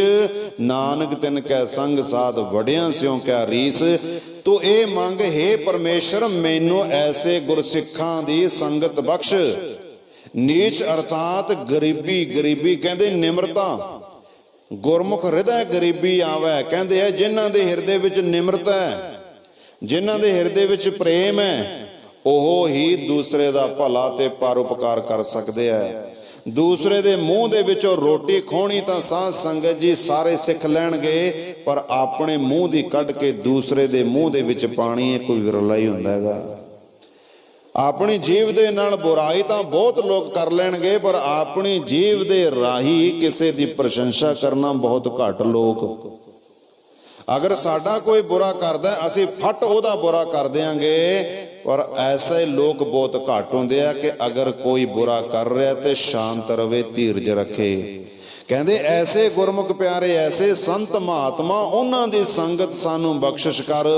नानक तिन कै संग साध, वड़िया स्यों क्या रीस। तू ए मंग हे परमेश्वर, मैनू ऐसे गुरसिखां दी संगत बख्श। नीच अर्थात गरीबी, गरीबी कहते निमरता, गुरमुख हृदय गरीबी आवे। कहते हैं जिन्हां दे हिरदे विच निमरता है, जिन्हां दे हिरदे विच प्रेम है, ਉਹ ਹੀ दूसरे ਦਾ ਭਲਾ ਤੇ ਪਰਉਪਕਾਰ ਕਰ ਸਕਦੇ ਹੈ। दूसरे ਦੇ ਮੂੰਹ ਦੇ ਵਿੱਚੋਂ ਰੋਟੀ ਖੋਣੀ ਤਾਂ ਸਾਧ ਸੰਗਤ ਜੀ ਸਾਰੇ ਸਿੱਖ ਲੈਣਗੇ, ਪਰ ਆਪਣੇ ਮੂੰਹ ਦੀ ਕੱਢ ਕੇ ਦੂਸਰੇ ਦੇ ਮੂੰਹ ਦੇ ਵਿੱਚ ਪਾਣੀ, ਇਹ ਕੋਈ ਵਿਰਲਾ ਹੀ ਹੁੰਦਾ ਹੈਗਾ। ਆਪਣੀ ਜੀਵ ਦੇ ਨਾਲ ਬੁਰਾਈ ਤਾਂ ਬਹੁਤ ਲੋਕ ਕਰ ਲੈਣਗੇ, ਪਰ ਆਪਣੀ ਜੀਵ ਦੇ ਰਾਹੀ ਕਿਸੇ ਦੀ ਪ੍ਰਸ਼ੰਸਾ ਕਰਨਾ ਬਹੁਤ ਘੱਟ ਲੋਕ। अगर साडा कोई बुरा करदा असीं फट ओहदा बुरा कर देंगे, पर ऐसे लोग बहुत घट होंदे आ कि अगर कोई बुरा कर रहा तो शांत रवे, धीरज रखे। कहते ऐसे गुरमुख प्यारे, ऐसे संत महात्मा, उन्हां दी संगत सानू बख्शिश कर।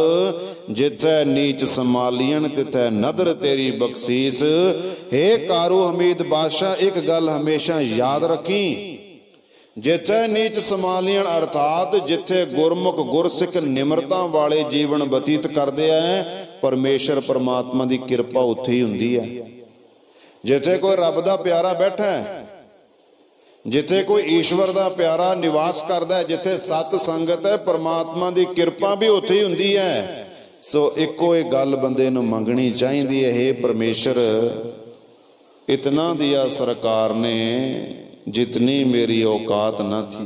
जिथे नीच संभालियन तिथे नदर तेरी बख्शीस। हे कारू हमीद बादशाह, एक गल हमेशा याद रखी, जिथे नीच संभालियन अर्थात जिथे गुरमुख गुरसिख निमरता वाले जीवन बतीत करते हैं, परमेश्वर परमात्मा की कृपा उत्थे ही हुंदी है। जिथे कोई रब दा प्यारा बैठा है, जिथे कोई ईश्वर दा प्यारा निवास करता है, जिथे सत संगत है, परमात्मा की कृपा भी उत्थे ही हुंदी है। सो इको एक गल बंदे नूं मंगनी चाहिदी है, हे परमेश्वर इतना दिया सरकार ने जितनी मेरी औकात न थी,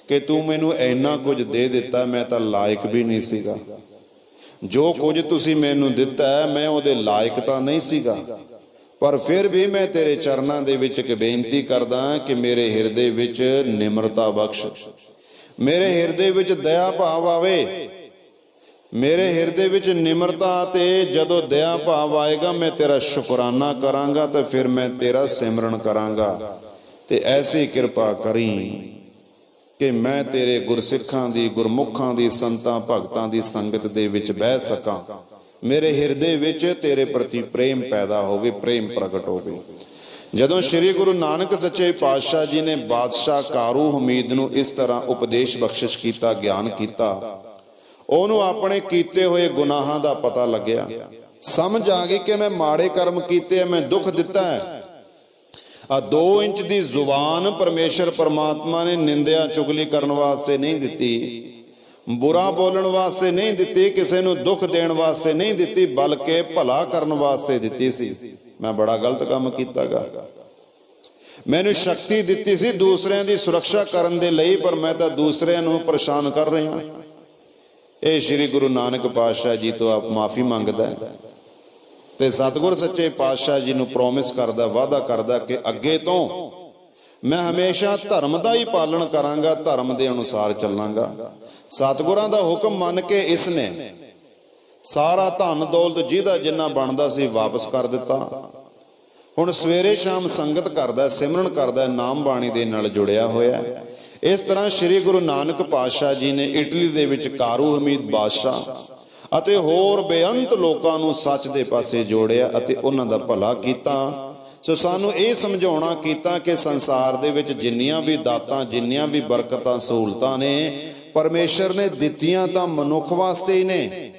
कि तू मैनू इन्ना कुछ दे दिता, मैं तो लायक भी नहीं सीगा। जो कुछ तुसी मैनू दिता है मैं उहदे लायक तो नहीं सीगा, पर फिर भी मैं तेरे चरनां दे विच एक बेनती करदा कि मेरे हिरदे विच निमरता बख्श, मेरे हिरदे विच दया भाव आवे, मेरे हिरदे विच निमरता। ते जदों दया भाव आएगा मैं तेरा शुकराना करांगा, तो फिर मैं तेरा सिमरन करांगा। ते ऐसी कृपा करी कि मैं तेरे गुरसिखां दी, गुरमुखां दी, संतां भगतां दी संगत दे विच बह सकां। मेरे हिरदे विच तेरे प्रति प्रेम पैदा होवे, प्रेम प्रगट होवे। जदों श्री गुरु नानक सच्चे पातशाह जी ने बादशाह कारू हमीद नूं इस तरह उपदेश बख्शिश कीता, ज्ञान कीता, ਉਹਨੂੰ ਆਪਣੇ ਕੀਤੇ ਹੋਏ ਗੁਨਾਹਾਂ ਦਾ ਪਤਾ ਲੱਗਿਆ, ਸਮਝ ਆ ਗਈ ਕਿ ਮੈਂ ਮਾੜੇ ਕਰਮ ਕੀਤੇ, ਮੈਂ ਦੁੱਖ ਦਿੱਤਾ ਹੈ। 2 इंच की जुबान परमेश्वर परमात्मा ने निंदिया चुगली करने वास्ते नहीं दिती, बुरा बोलने वास्ते नहीं दिती, किसी नूं दुख देने वास्ते नहीं दिती, बल्कि भला करने वास्ते दिती सी। मैं बड़ा गलत काम कीतागा, मैनूं शक्ति दिती सी दूसरिਆਂ ਦੀ सुरक्षा करन दे लई, पर मैं तो दूसरिਆਂ ਨੂੰ परेशान कर रहा। ये श्री गुरु नानक पातशाह जी तो आप माफ़ी मंगदा है, ते सतगुर सच्चे पातशाह जी नूं प्रॉमिस करदा, वादा करदा कि अगे तो मैं हमेशा धर्म का ही पालन करांगा, धर्म के अनुसार चलांगा। सतगुरां दा हुक्म मन के इसने सारा धन दौलत जिहदा जिन्ना बनदा सी वापस कर दिता। हुण सवेरे शाम संगत करदा, सिमरन करदा, नाम बाणी दे नाल जुड़िया होया। इस तरह श्री गुरु नानक पातशाह जी ने इटली दे विच कारू हमीद बादशाह ਅਤੇ ਹੋਰ ਬੇਅੰਤ ਲੋਕਾਂ ਨੂੰ ਸੱਚ ਦੇ ਪਾਸੇ ਜੋੜਿਆ ਅਤੇ ਉਹਨਾਂ ਦਾ ਭਲਾ ਕੀਤਾ। ਸੋ ਸਾਨੂੰ ਇਹ ਸਮਝਾਉਣਾ ਕੀਤਾ ਕਿ ਸੰਸਾਰ ਦੇ ਵਿੱਚ ਜਿੰਨੀਆਂ ਵੀ ਦਾਤਾਂ, ਜਿੰਨੀਆਂ ਵੀ ਬਰਕਤਾਂ, ਸਹੂਲਤਾਂ ਨੇ, ਪਰਮੇਸ਼ਰ ਨੇ ਦਿੱਤੀਆਂ ਤਾਂ ਮਨੁੱਖ ਵਾਸਤੇ ਹੀ ਨੇ,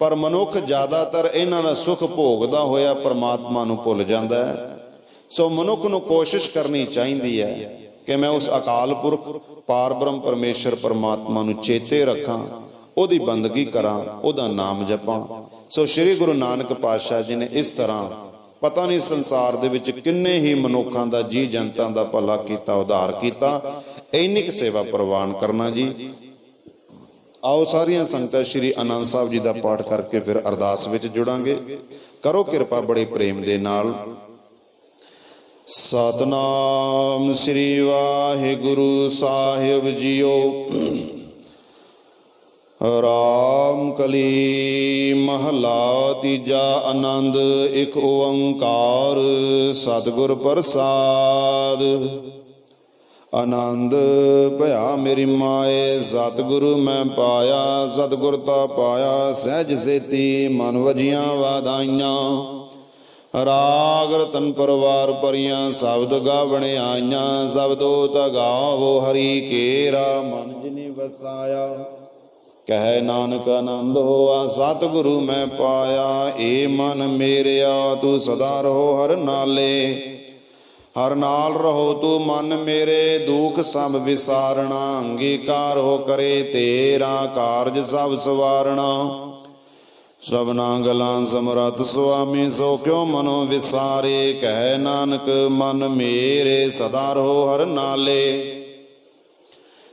ਪਰ ਮਨੁੱਖ ਜ਼ਿਆਦਾਤਰ ਇਹਨਾਂ ਦਾ ਸੁੱਖ ਭੋਗਦਾ ਹੋਇਆ ਪਰਮਾਤਮਾ ਨੂੰ ਭੁੱਲ ਜਾਂਦਾ ਹੈ। ਸੋ ਮਨੁੱਖ ਨੂੰ ਕੋਸ਼ਿਸ਼ ਕਰਨੀ ਚਾਹੀਦੀ ਹੈ ਕਿ ਮੈਂ ਉਸ ਅਕਾਲ ਪੁਰਖ ਪਾਰ ਬ੍ਰਹਮ ਪਰਮੇਸ਼ਰ ਪਰਮਾਤਮਾ ਨੂੰ ਚੇਤੇ ਰੱਖਾਂ, ਉਹਦੀ ਬੰਦਗੀ ਕਰਾਂ, ਉਹਦਾ ਨਾਮ ਜਪਾਂ। ਸੋ ਸ਼੍ਰੀ ਗੁਰੂ ਨਾਨਕ ਪਾਤਸ਼ਾਹ ਜੀ ਨੇ ਇਸ ਤਰ੍ਹਾਂ ਪਤਾ ਨਹੀਂ ਸੰਸਾਰ ਦੇ ਵਿੱਚ ਕਿੰਨੇ ਹੀ ਮਨੁੱਖਾਂ ਦਾ, ਜੀ ਜਨਤਾ ਦਾ ਭਲਾ ਕੀਤਾ, ਉਧਾਰ ਕੀਤਾ। ਇੰਨੀ ਕੁ ਸੇਵਾ ਪ੍ਰਵਾਨ ਕਰਨਾ ਜੀ। आओ सारियां संगतां श्री आनंद साहब जी का पाठ करके फिर अरदास विच जुड़ांगे। करो कृपा बड़े प्रेम दे नाल। सतनाम श्री वाहिगुरु साहिब जीओ। राम कली महला तीजा आनंद एक ओंकार सतगुर प्रसाद। आनंद भया मेरी माए सतगुरु मैं पाया, सतगुर ता पाया सहज सेती मन वजियां वाधाइयां। राग रतन परवार परियां शब्द गावणे आइयां, शब्दो तगावो हरि केरा मन जिनि वसाया। कह नानक आनंद होआ सतगुरु मैं पाया, ए मन मेरिया तू सदा रहो हर नाले। हर नाल रहो तू मन मेरे दुख सब विसारना, अंगीकार हो करे तेरा कारज सब सवारना। सबना गलां समरथ स्वामी सो क्यों मनो विसारे, कह नानक मन मेरे सदा रहो हर नाले।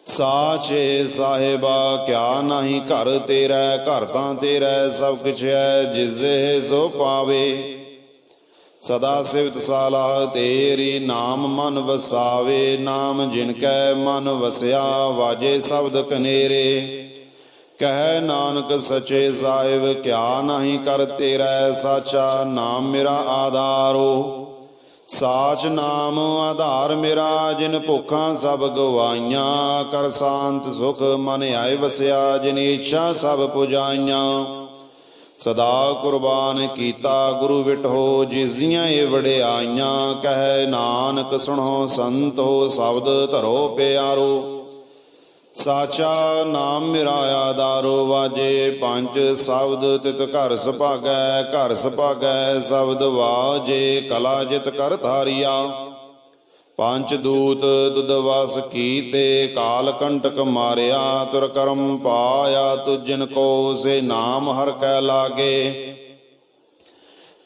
साचे साहिबा क्या नहीं घर तेरा, घर तां तेरा सब कुछ है जिसे सो पावे। सदा सिवत सालाह तेरी नाम मन वसावे, नाम जिनकै मन वसया वाजे शब्द कनेरे। कह नानक सचे साहिब क्या नहीं कर तेरा, साचा नाम मेरा आधारो। साच नाम आधार मेरा जिन भुखा सब गवाइयां, कर शांत सुख मन आए वसया जिन इच्छा सब पुजाइयां। सदा कुर्बान कीता गुरु विठो जिस दियां ए वड़ियाइयां, कह नानक सुनो संतो शब्द धरो प्यारो। साचा नाम मेरा आधारो वाजे पंच शब्द तित घर सुभागै, घर सुभागै शब्द वाजे कला जित कर धारिया। पंच दूत दुदवास कीते काल कंटक मारिया, तुर करम पाया तुझ जिनको से नाम हर कै लागे।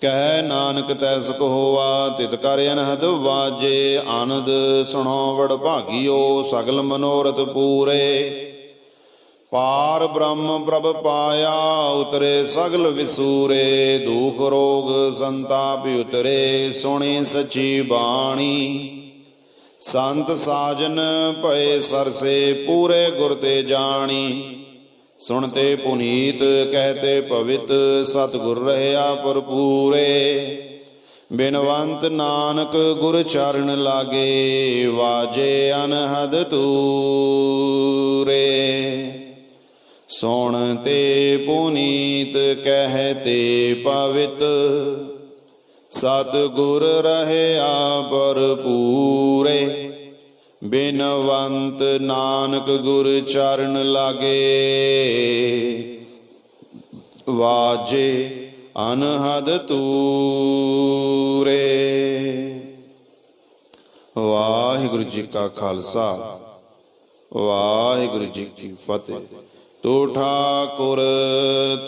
कह नानक तैसक होआ तित कर अनहद वाजे, आनंद सुनो वड भागियो सगल मनोरथ पूरे। पार ब्रह्म प्रभ पाया उतरे सगल विसूरे, दुख रोग संताप उतरे सुनी सची बाणी। संत साजन भय सरसे पूरे गुर ते जानी, सुनते पुनीत कहते पवित सतगुर रहया भरपूरे। बिनवंत नानक गुर चरण लागे वाजे अनहद तूरे। सुनते पुनीत कहते पवित सतगुर रहया भरपूरे। बिनवंत नानक गुर चरण लागे वाजे अनहद तूरे। वाहिगुरु जी का खालसा वाहिगुरु जी की फतेह। तू ठाकुर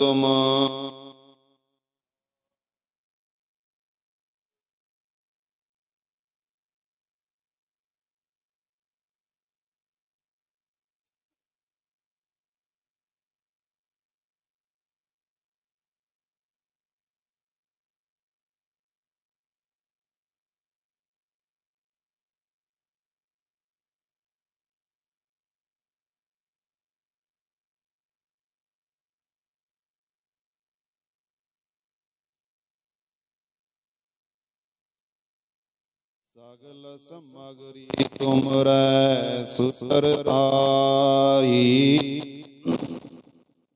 तुम सगल समगरी तुमरै सुतर तारी।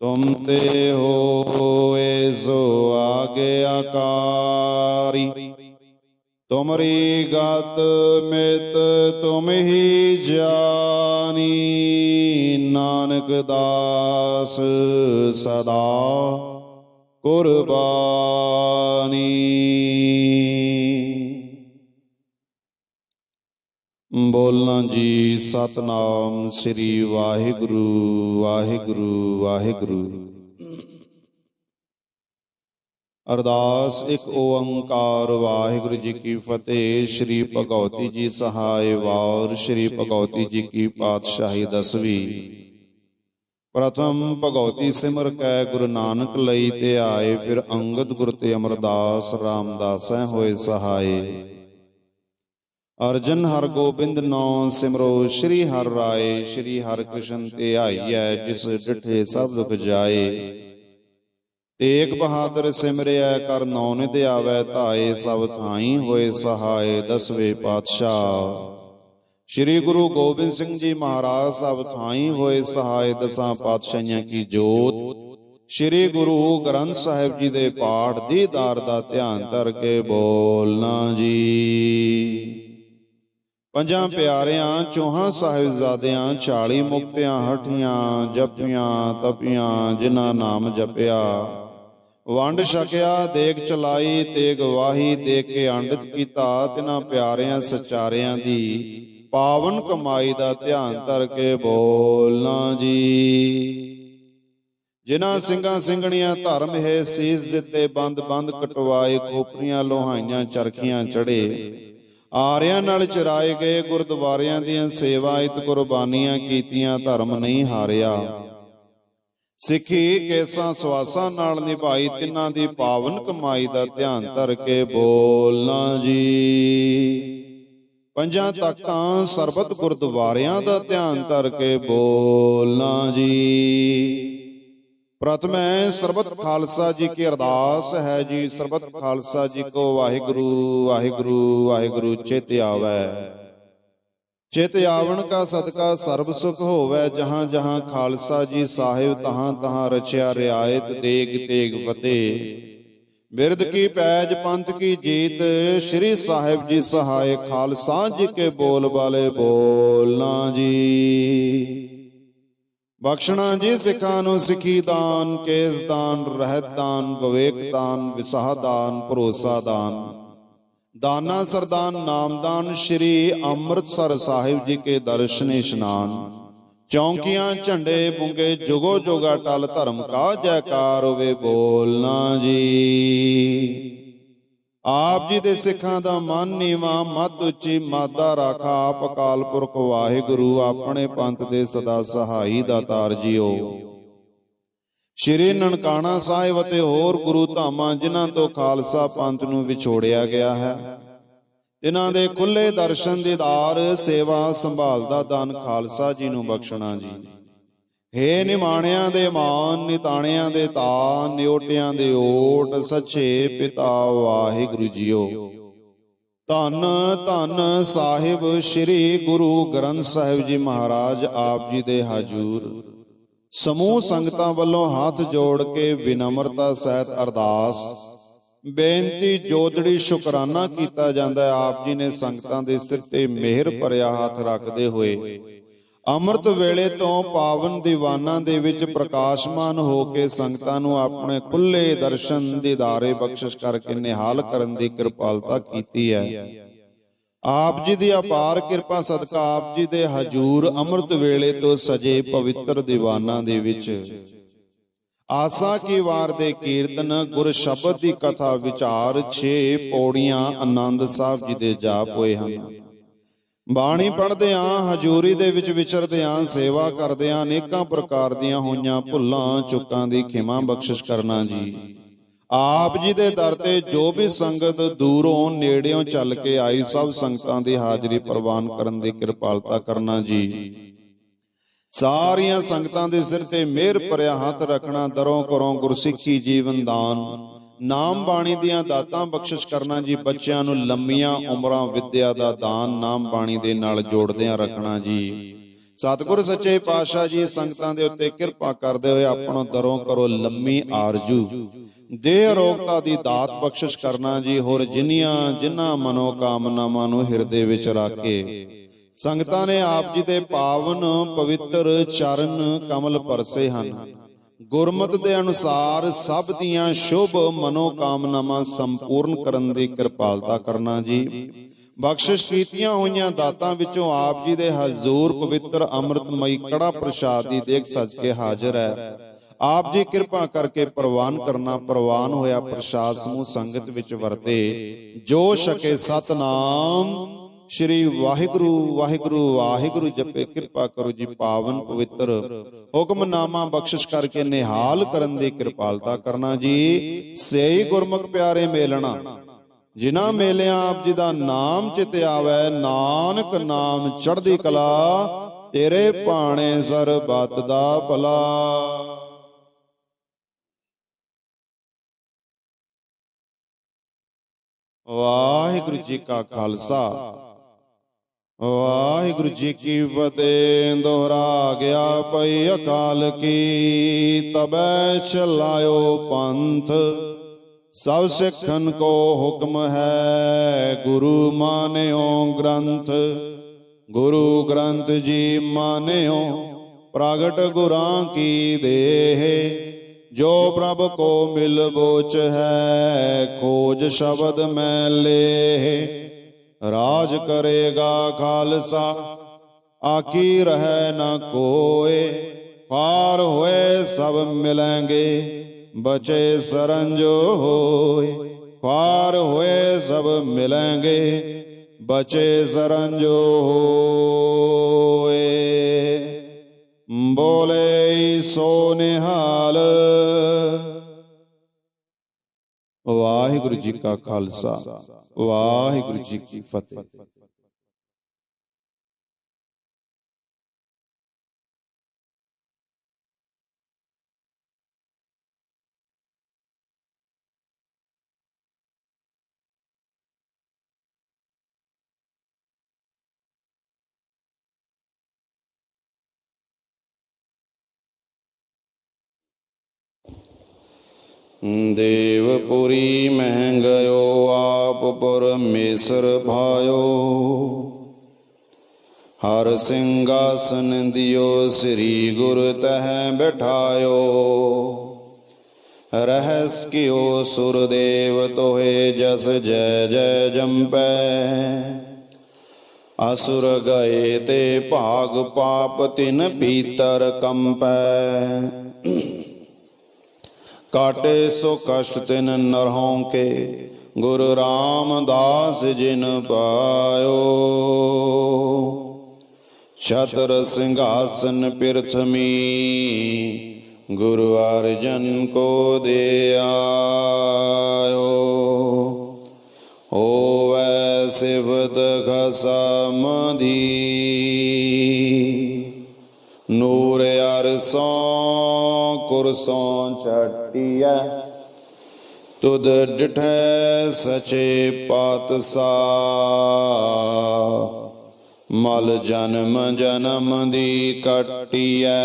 तुम ते होए सो आज्ञाकारी। तुमरी गत मित तुम ही जानी। नानक दास सदा कुर्बानी। बोलना जी सतनाम श्री वाहिगुरु वाहिगुरु वाहिगुरु। अरदास एक ओंकार वाहिगुरु जी की फतेह। श्री भगवती जी सहाय वार श्री भगवती जी की पातशाही 10वीं। प्रथम भगवती सिमर कै गुरु नानक लई ते आए। फिर अंगद गुर ते अमरदास रामदास होए सहाय। अर्जन हर गोबिंद नौ सिमरो श्री हर राय। श्री हर कृष्ण ते आईਐ जिस डिठे सब दुख जाए। तेग बहादुर सिमरिया कर नौ निध आवै धाए। सब थाई होए सहाय दसवें पातशाह। श्री गुरु गोबिंद सिंह जी महाराज सब थाई होए सहाय दसां पातशाहियां की जोत। श्री गुरु ग्रंथ साहिब जी दे पाठ दीदार दा ध्यान करके बोलना जी। ਪੰਜਾਂ ਪਿਆਰਿਆਂ ਚੌਹਾਂ ਸਾਹਿਬਜ਼ਾਦਿਆਂ 40 ਮੁਕਤਿਆਂ ਹਠੀਆਂ ਜਪੀਆਂ ਤਪੀਆਂ ਜਿਨ੍ਹਾਂ ਨਾਮ ਜਪਿਆ। ਵੰਡ ਛਕਿਆ ਦੇਗ ਚਲਾਈ ਤੇਗ ਵਾਹੀ ਦੇ ਕੇ ਅੰਡਿਤ ਕੀਤਾ। ਤਿਨਾਂ ਪਿਆਰਿਆਂ ਸਚਾਰਿਆਂ ਦੀ ਪਾਵਨ ਕਮਾਈ ਦਾ ਧਿਆਨ ਧਰ ਕੇ ਬੋਲਣਾ ਜੀ। ਜਿਨ੍ਹਾਂ ਸਿੰਘਾਂ ਸਿੰਘਣੀਆਂ ਧਰਮ ਹੈ ਸੀਸ ਦਿੱਤੇ ਬੰਦ ਬੰਦ ਕਟਵਾਏ। ਖੋਪਰੀਆਂ ਲੋਹਾਈਆਂ ਚਰਖੀਆਂ ਚੜੇ। ਆਰਿਆਂ ਨਾਲ ਚਰਾਏ ਗਏ ਗੁਰਦੁਆਰਿਆਂ ਦੀਆਂ ਸੇਵਾ ਇਤ ਕੁਰਬਾਨੀਆਂ ਕੀਤੀਆਂ। ਧਰਮ ਨਹੀਂ ਹਾਰਿਆ। ਸਿੱਖੀ ਕੇਸਾਂ ਸਵਾਸਾਂ ਨਾਲ ਨਿਭਾਈ। ਤਿੰਨਾਂ ਦੀ ਪਾਵਨ ਕਮਾਈ ਦਾ ਧਿਆਨ ਧਰ ਕੇ ਬੋਲਣਾ ਜੀ। ਪੰਜਾਂ ਤਖਤਾਂ ਸਰਬਤ ਗੁਰਦੁਆਰਿਆਂ ਦਾ ਧਿਆਨ ਧਰ ਕੇ ਬੋਲਣਾ ਜੀ। प्रथमै सरबत खालसा जी की अरदास है जी। सरबत खालसा जी को वाहिगुरु वाहिगुरु वाहिगुरु चित आवै। चित आवन का सदका सर्ब सुख होवै। जहाँ जहाँ खालसा जी साहिब तहाँ तहाँ रचिया रियायत। देग तेग फतेह बिरद की पैज पंथ की जीत। श्री साहिब जी सहाय खालसा जी के बोल वाले बोलना जी। ਬਖਸ਼ਣਾ ਜੀ ਸਿੱਖਾਂ ਨੂੰ ਸਿੱਖੀ ਦਾਨ ਕੇਸ ਦਾਨ ਰਹਿਤ ਦਾਨ ਵਿਵੇਕ ਦਾਨ ਵਿਸਾਹ ਦਾਨ ਭਰੋਸਾ ਦਾਨ ਦਾਨਾ ਸਰਦਾਨ ਨਾਮਦਾਨ। श्री ਅੰਮ੍ਰਿਤਸਰ ਸਾਹਿਬ ਜੀ ਕੇ ਦਰਸ਼ਨ ਇਸ਼ਨਾਨ। ਚੌਂਕੀਆਂ ਝੰਡੇ ਪੁੰਗੇ ਜੁਗੋ ਜੋਗਾ ਟਲ ਧਰਮ ਕਾ ਜੈਕਾਰ ਹੋਵੇ ਬੋਲਣਾ ਜੀ। ਆਪ ਜੀ ਦੇ ਸਿੱਖਾਂ ਦਾ ਮਨ ਨੀਵਾ ਮੱਧ ਉੱਚੀ ਮਾਦਾ ਰਾਖਾ। ਆਪ ਅਕਾਲ ਪੁਰਖ ਵਾਹਿਗੁਰੂ ਆਪਣੇ ਪੰਥ ਦੇ ਸਦਾ ਸਹਾਈ ਦਾਤਾਰ ਜੀਓ। ਸ਼੍ਰੀ ਨਨਕਾਣਾ ਸਾਹਿਬ ਅਤੇ ਹੋਰ ਗੁਰੂ ਧਾਮਾਂ ਜਿਨ੍ਹਾਂ ਤੋਂ ਖਾਲਸਾ ਪੰਥ ਨੂੰ ਵਿਛੋੜਿਆ ਗਿਆ ਹੈ। ਇਹਨਾਂ ਦੇ ਖੁੱਲੇ ਦਰਸ਼ਨ ਦੀਦਾਰ ਸੇਵਾ ਸੰਭਾਲ ਦਾ ਦਾਨ ਖਾਲਸਾ ਜੀ ਨੂੰ ਬਖਸ਼ਣਾ ਜੀ। ਹੇ ਨਿਮਾਣਿਆਂ ਦੇ ਮਾਨ ਨਿਤਾਣਿਆਂ ਦੇ ਤਾਨ ਨਿਓਟਿਆਂ ਦੇ ਓਟ ਸੱਚੇ ਪਿਤਾ ਵਾਹਿਗੁਰੂ ਜੀਓ। ਧੰਨ ਧੰਨ ਸਾਹਿਬ ਸ੍ਰੀ ਗੁਰੂ ਗ੍ਰੰਥ ਸਾਹਿਬ ਜੀ ਮਹਾਰਾਜ ਆਪ ਜੀ ਦੇ ਹਜ਼ੂਰ ਸਮੂਹ ਸੰਗਤਾਂ ਵੱਲੋਂ ਹੱਥ ਜੋੜ ਕੇ ਵਿਨਮਰਤਾ ਸਹਿਤ ਅਰਦਾਸ ਬੇਨਤੀ ਜੋਦੜੀ ਸ਼ੁਕਰਾਨਾ ਕੀਤਾ ਜਾਂਦਾ ਹੈ। ਆਪ ਜੀ ਨੇ ਸੰਗਤਾਂ ਦੇ ਸਿਰ ਤੇ ਮਿਹਰ ਭਰਿਆ ਹੱਥ ਰੱਖਦੇ ਹੋਏ ਅੰਮ੍ਰਿਤ ਵੇਲੇ ਤੋਂ ਪਾਵਨ ਦੀਵਾਨਾਂ ਦੇ ਵਿੱਚ ਪ੍ਰਕਾਸ਼ਮਾਨ ਹੋ ਕੇ ਸੰਗਤਾਂ ਨੂੰ ਆਪਣੇ ਖੁੱਲੇ ਦਰਸ਼ਨ ਦੀਦਾਰੇ ਬਖਸ਼ਿਸ਼ ਕਰਕੇ ਨਿਹਾਲ ਕਰਨ ਦੀ ਕਿਰਪਾਲਤਾ ਕੀਤੀ ਹੈ। ਆਪ ਜੀ ਦੀ ਅਪਾਰ ਕਿਰਪਾ ਸਦਕਾ ਆਪ ਜੀ ਦੇ ਹਜ਼ੂਰ ਅੰਮ੍ਰਿਤ ਵੇਲੇ ਤੋਂ ਸਜੇ ਪਵਿੱਤਰ ਦੀਵਾਨਾਂ ਦੇ ਵਿੱਚ ਆਸਾ ਕੀ ਵਾਰ ਦੇ ਕੀਰਤਨ ਗੁਰ ਸ਼ਬਦ ਦੀ ਕਥਾ ਵਿਚਾਰ 6 ਪੌੜੀਆਂ ਆਨੰਦ ਸਾਹਿਬ ਜੀ ਦੇ ਜਾਪ ਹੋਏ ਹਨ। ਬਾਣੀ ਪੜ੍ਹਦਿਆਂ ਹਜ਼ੂਰੀ ਦੇ ਵਿੱਚ ਵਿਚਰਦਿਆਂ ਸੇਵਾ ਕਰਦਿਆਂ ਅਨੇਕਾਂ ਪ੍ਰਕਾਰ ਦੀਆਂ ਹੋਈਆਂ ਭੁੱਲਾਂ ਚੁੱਕਾਂ ਦੀ ਖਿਮਾ ਬਖਸ਼ਿਸ਼ ਕਰਨਾ ਜੀ। ਆਪ ਜੀ ਦੇ ਦਰ ਤੇ ਜੋ ਵੀ ਸੰਗਤ ਦੂਰੋਂ ਨੇੜਿਓਂ ਚੱਲ ਕੇ ਆਈ ਸਭ ਸੰਗਤਾਂ ਦੀ ਹਾਜ਼ਰੀ ਪ੍ਰਵਾਨ ਕਰਨ ਦੀ ਕਿਰਪਾਲਤਾ ਕਰਨਾ ਜੀ। ਸਾਰੀਆਂ ਸੰਗਤਾਂ ਦੇ ਸਿਰ ਤੇ ਮਿਹਰ ਭਰਿਆ ਹੱਥ ਰੱਖਣਾ। ਦਰੋਂ ਘਰੋਂ ਗੁਰਸਿੱਖੀ ਜੀਵਨ ਦਾਨ ਨਾਮ ਬਾਣੀ ਦੀਆਂ ਦਾਤਾਂ ਬਖਸ਼ਿਸ਼ ਕਰਨਾ ਜੀ। ਬੱਚਿਆਂ ਨੂੰ ਲੰਮੀਆਂ ਉਮਰਾਂ ਵਿੱਦਿਆ ਦਾ ਦਾਨ ਨਾਮ ਬਾਣੀ ਦੇ ਨਾਲ ਜੋੜਦਿਆਂ ਰੱਖਣਾ ਜੀ। ਸਤਿਗੁਰ ਸੱਚੇ ਪਾਤਸ਼ਾਹ ਜੀ ਸੰਗਤਾਂ ਦੇ ਉੱਤੇ ਕਿਰਪਾ ਕਰਦੇ ਹੋਏ ਆਪਣੋ ਦਰੋਂ ਕਰੋ ਲੰਮੀ ਆਰਜੂ ਦੇਹ ਅਰੋਗਤਾ ਦੀ ਦਾਤ ਬਖਸ਼ਿਸ਼ ਕਰਨਾ ਜੀ। ਹੋਰ ਜਿਨ੍ਹਾਂ ਮਨੋ ਕਾਮਨਾਵਾਂ ਨੂੰ ਹਿਰਦੇ ਵਿੱਚ ਰੱਖ ਕੇ ਸੰਗਤਾਂ ਨੇ ਆਪ ਜੀ ਦੇ ਪਾਵਨ ਪਵਿੱਤਰ ਚਰਨ ਕਮਲ ਪਰਸੇ ਹਨ। ਗੁਰਮਤਿ ਦੇ ਅਨੁਸਾਰ ਸਭ ਦੀਆਂ ਸ਼ੁਭ ਮਨੋ ਕਾਮਨਾਵਾਂ ਸੰਪੂਰਨ ਕਰਨ ਦੀ ਕਿਰਪਾਲਤਾ ਕਰਨਾ ਜੀ। ਬਖਸ਼ਿਸ਼ ਕੀਤੀਆਂ ਹੋਈਆਂ ਦਾਤਾਂ ਵਿੱਚੋਂ ਆਪ ਜੀ ਦੇ ਹਜ਼ੂਰ ਪਵਿੱਤਰ ਅੰਮ੍ਰਿਤਮਈ ਕੜਾ ਪ੍ਰਸ਼ਾਦ ਦੀ ਦੇਗ ਸਜ ਕੇ ਹਾਜ਼ਰ ਹੈ। ਆਪ ਜੀ ਕਿਰਪਾ ਕਰਕੇ ਪ੍ਰਵਾਨ ਕਰਨਾ। ਪ੍ਰਵਾਨ ਹੋਇਆ ਪ੍ਰਸ਼ਾਦ ਸਮੂਹ ਸੰਗਤ ਵਿੱਚ ਵਰਤੇ। ਜੋ ਛਕੇ ਸਤਨਾਮ श्री वाहिगुरु वाहिगुरु वाहिगुरु जपे। कृपा करो जी पावन पवित्र हुक्मनामा बख्शिश करके निहाल करन दी कृपालता करना जी। सेई गुरमुख प्यारे मेलना जिन्हां मेलियां आप जी दा नाम चित आवे, नानक नाम चढ़दी कला, तेरे भाणे सरबत दा भला। वाहिगुरु जी का खालसा, वाहिगुरु जी की फतेह। दोहरा गया पई अकाल की, तबै चलायो पंथ। सब सिखन को हुक्म है, गुरु मान्यो ग्रंथ। गुरु ग्रंथ जी मान्यो, प्रगट गुरां की देह। जो प्रभ को मिल बोच है, खोज शब्द में ले। राज करेगा खालसा, आकी रहे न कोय। पार हुए सब मिलेंगे, बचे सरंजो होय। पार हुए सब मिलेंगे, बचे सरंजो होय। बोले सो निहाल। वाहिगुरु जी का खालसा, वाहिगुरु जी की फतेह। देवपुरी मह गयो, आप परमेसर भायो। हर सिंहासन दियो, श्री गुरु तह बैठायो। रहस कियो सुरदेव तोहे, जस जय जय जंपै। असुर गए ते भाग, पाप तिन भीतर कंपै। काटे सो कष्ट तिन नरहों के, गुरु रामदास जिन पायो। छत्र सिंहासन पृथ्वी, गुरु अर्जन को दे आयो। होवै सिवत खसमधी, नूर अरसों कुरसों चटिया। तुद डिठै सचे पातशाह, मल जन्म जन्म दी कटिया।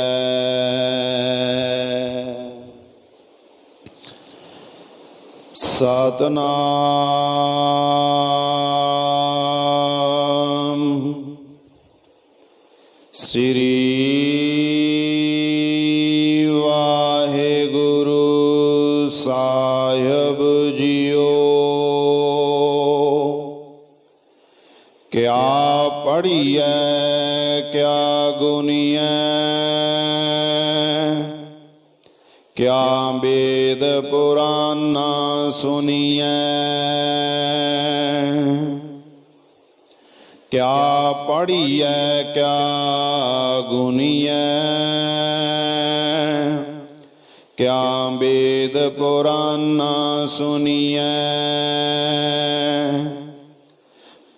सतनाम श्री वाहिगुरु साहिब जियो। क्या पढ़िए क्या गुनिए, क्या वेद पुराण सुनिए। क्या पढ़िए क्या गुनिए, क्या वेद पुराण सुनिए।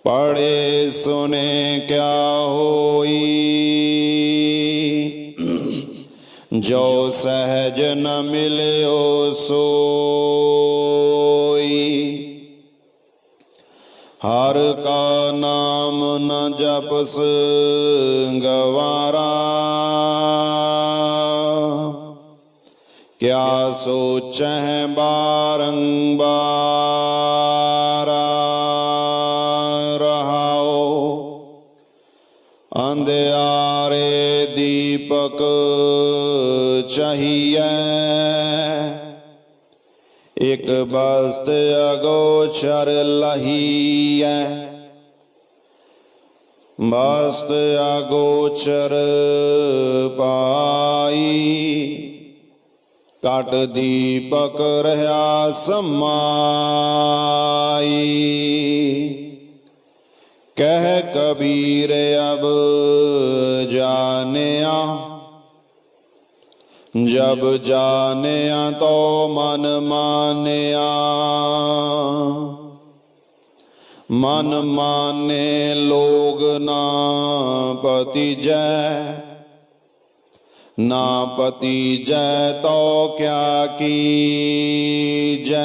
पढ़े सुने क्या होई, जो सहज न मिल्यो सोई। हर का नाम न जपस गवारा, क्या सोचह बारंबार। रहाओ अंधियारे दीपक चाहिए, एक बस्त अगोचर लहिए। बस्त अगोचर पाई, काट दीपक रहा समाई। कह कबीर अब जानिया, जब जानिया तो मन मानिया। मन माने लोग ना पतीजै, ना पतीजै तो क्या कीजै।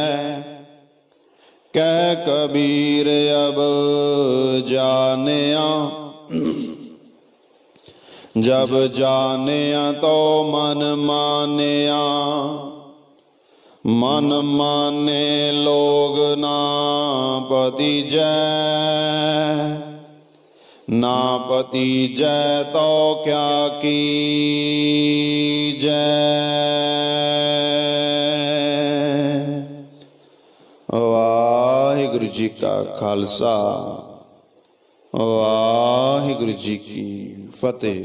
कह कबीर अब जानिया, जब जानिया तो मन मानिया। मन माने लोग ना पतीजै, ना पतीजै तो क्या कीजै। वाहिगुरु जी का खालसा, वाहिगुरु जी की फतेह।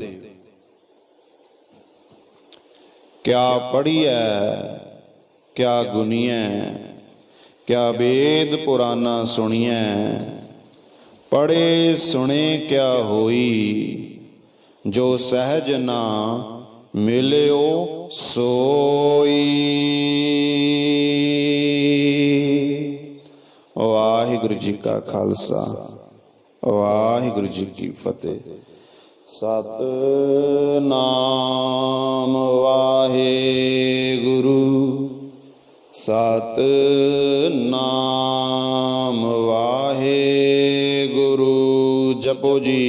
क्या पढ़िए क्या गुनिए, क्या वेद पुराना सुनिए। पढ़े सुने क्या होई, जो सहज ना मिलियो सोई। वाहिगुरु जी का खालसा, वाहिगुरु जी की फतेह। सतनाम वाहेगुरु, सतनाम वाहेगुरु। जपो जी।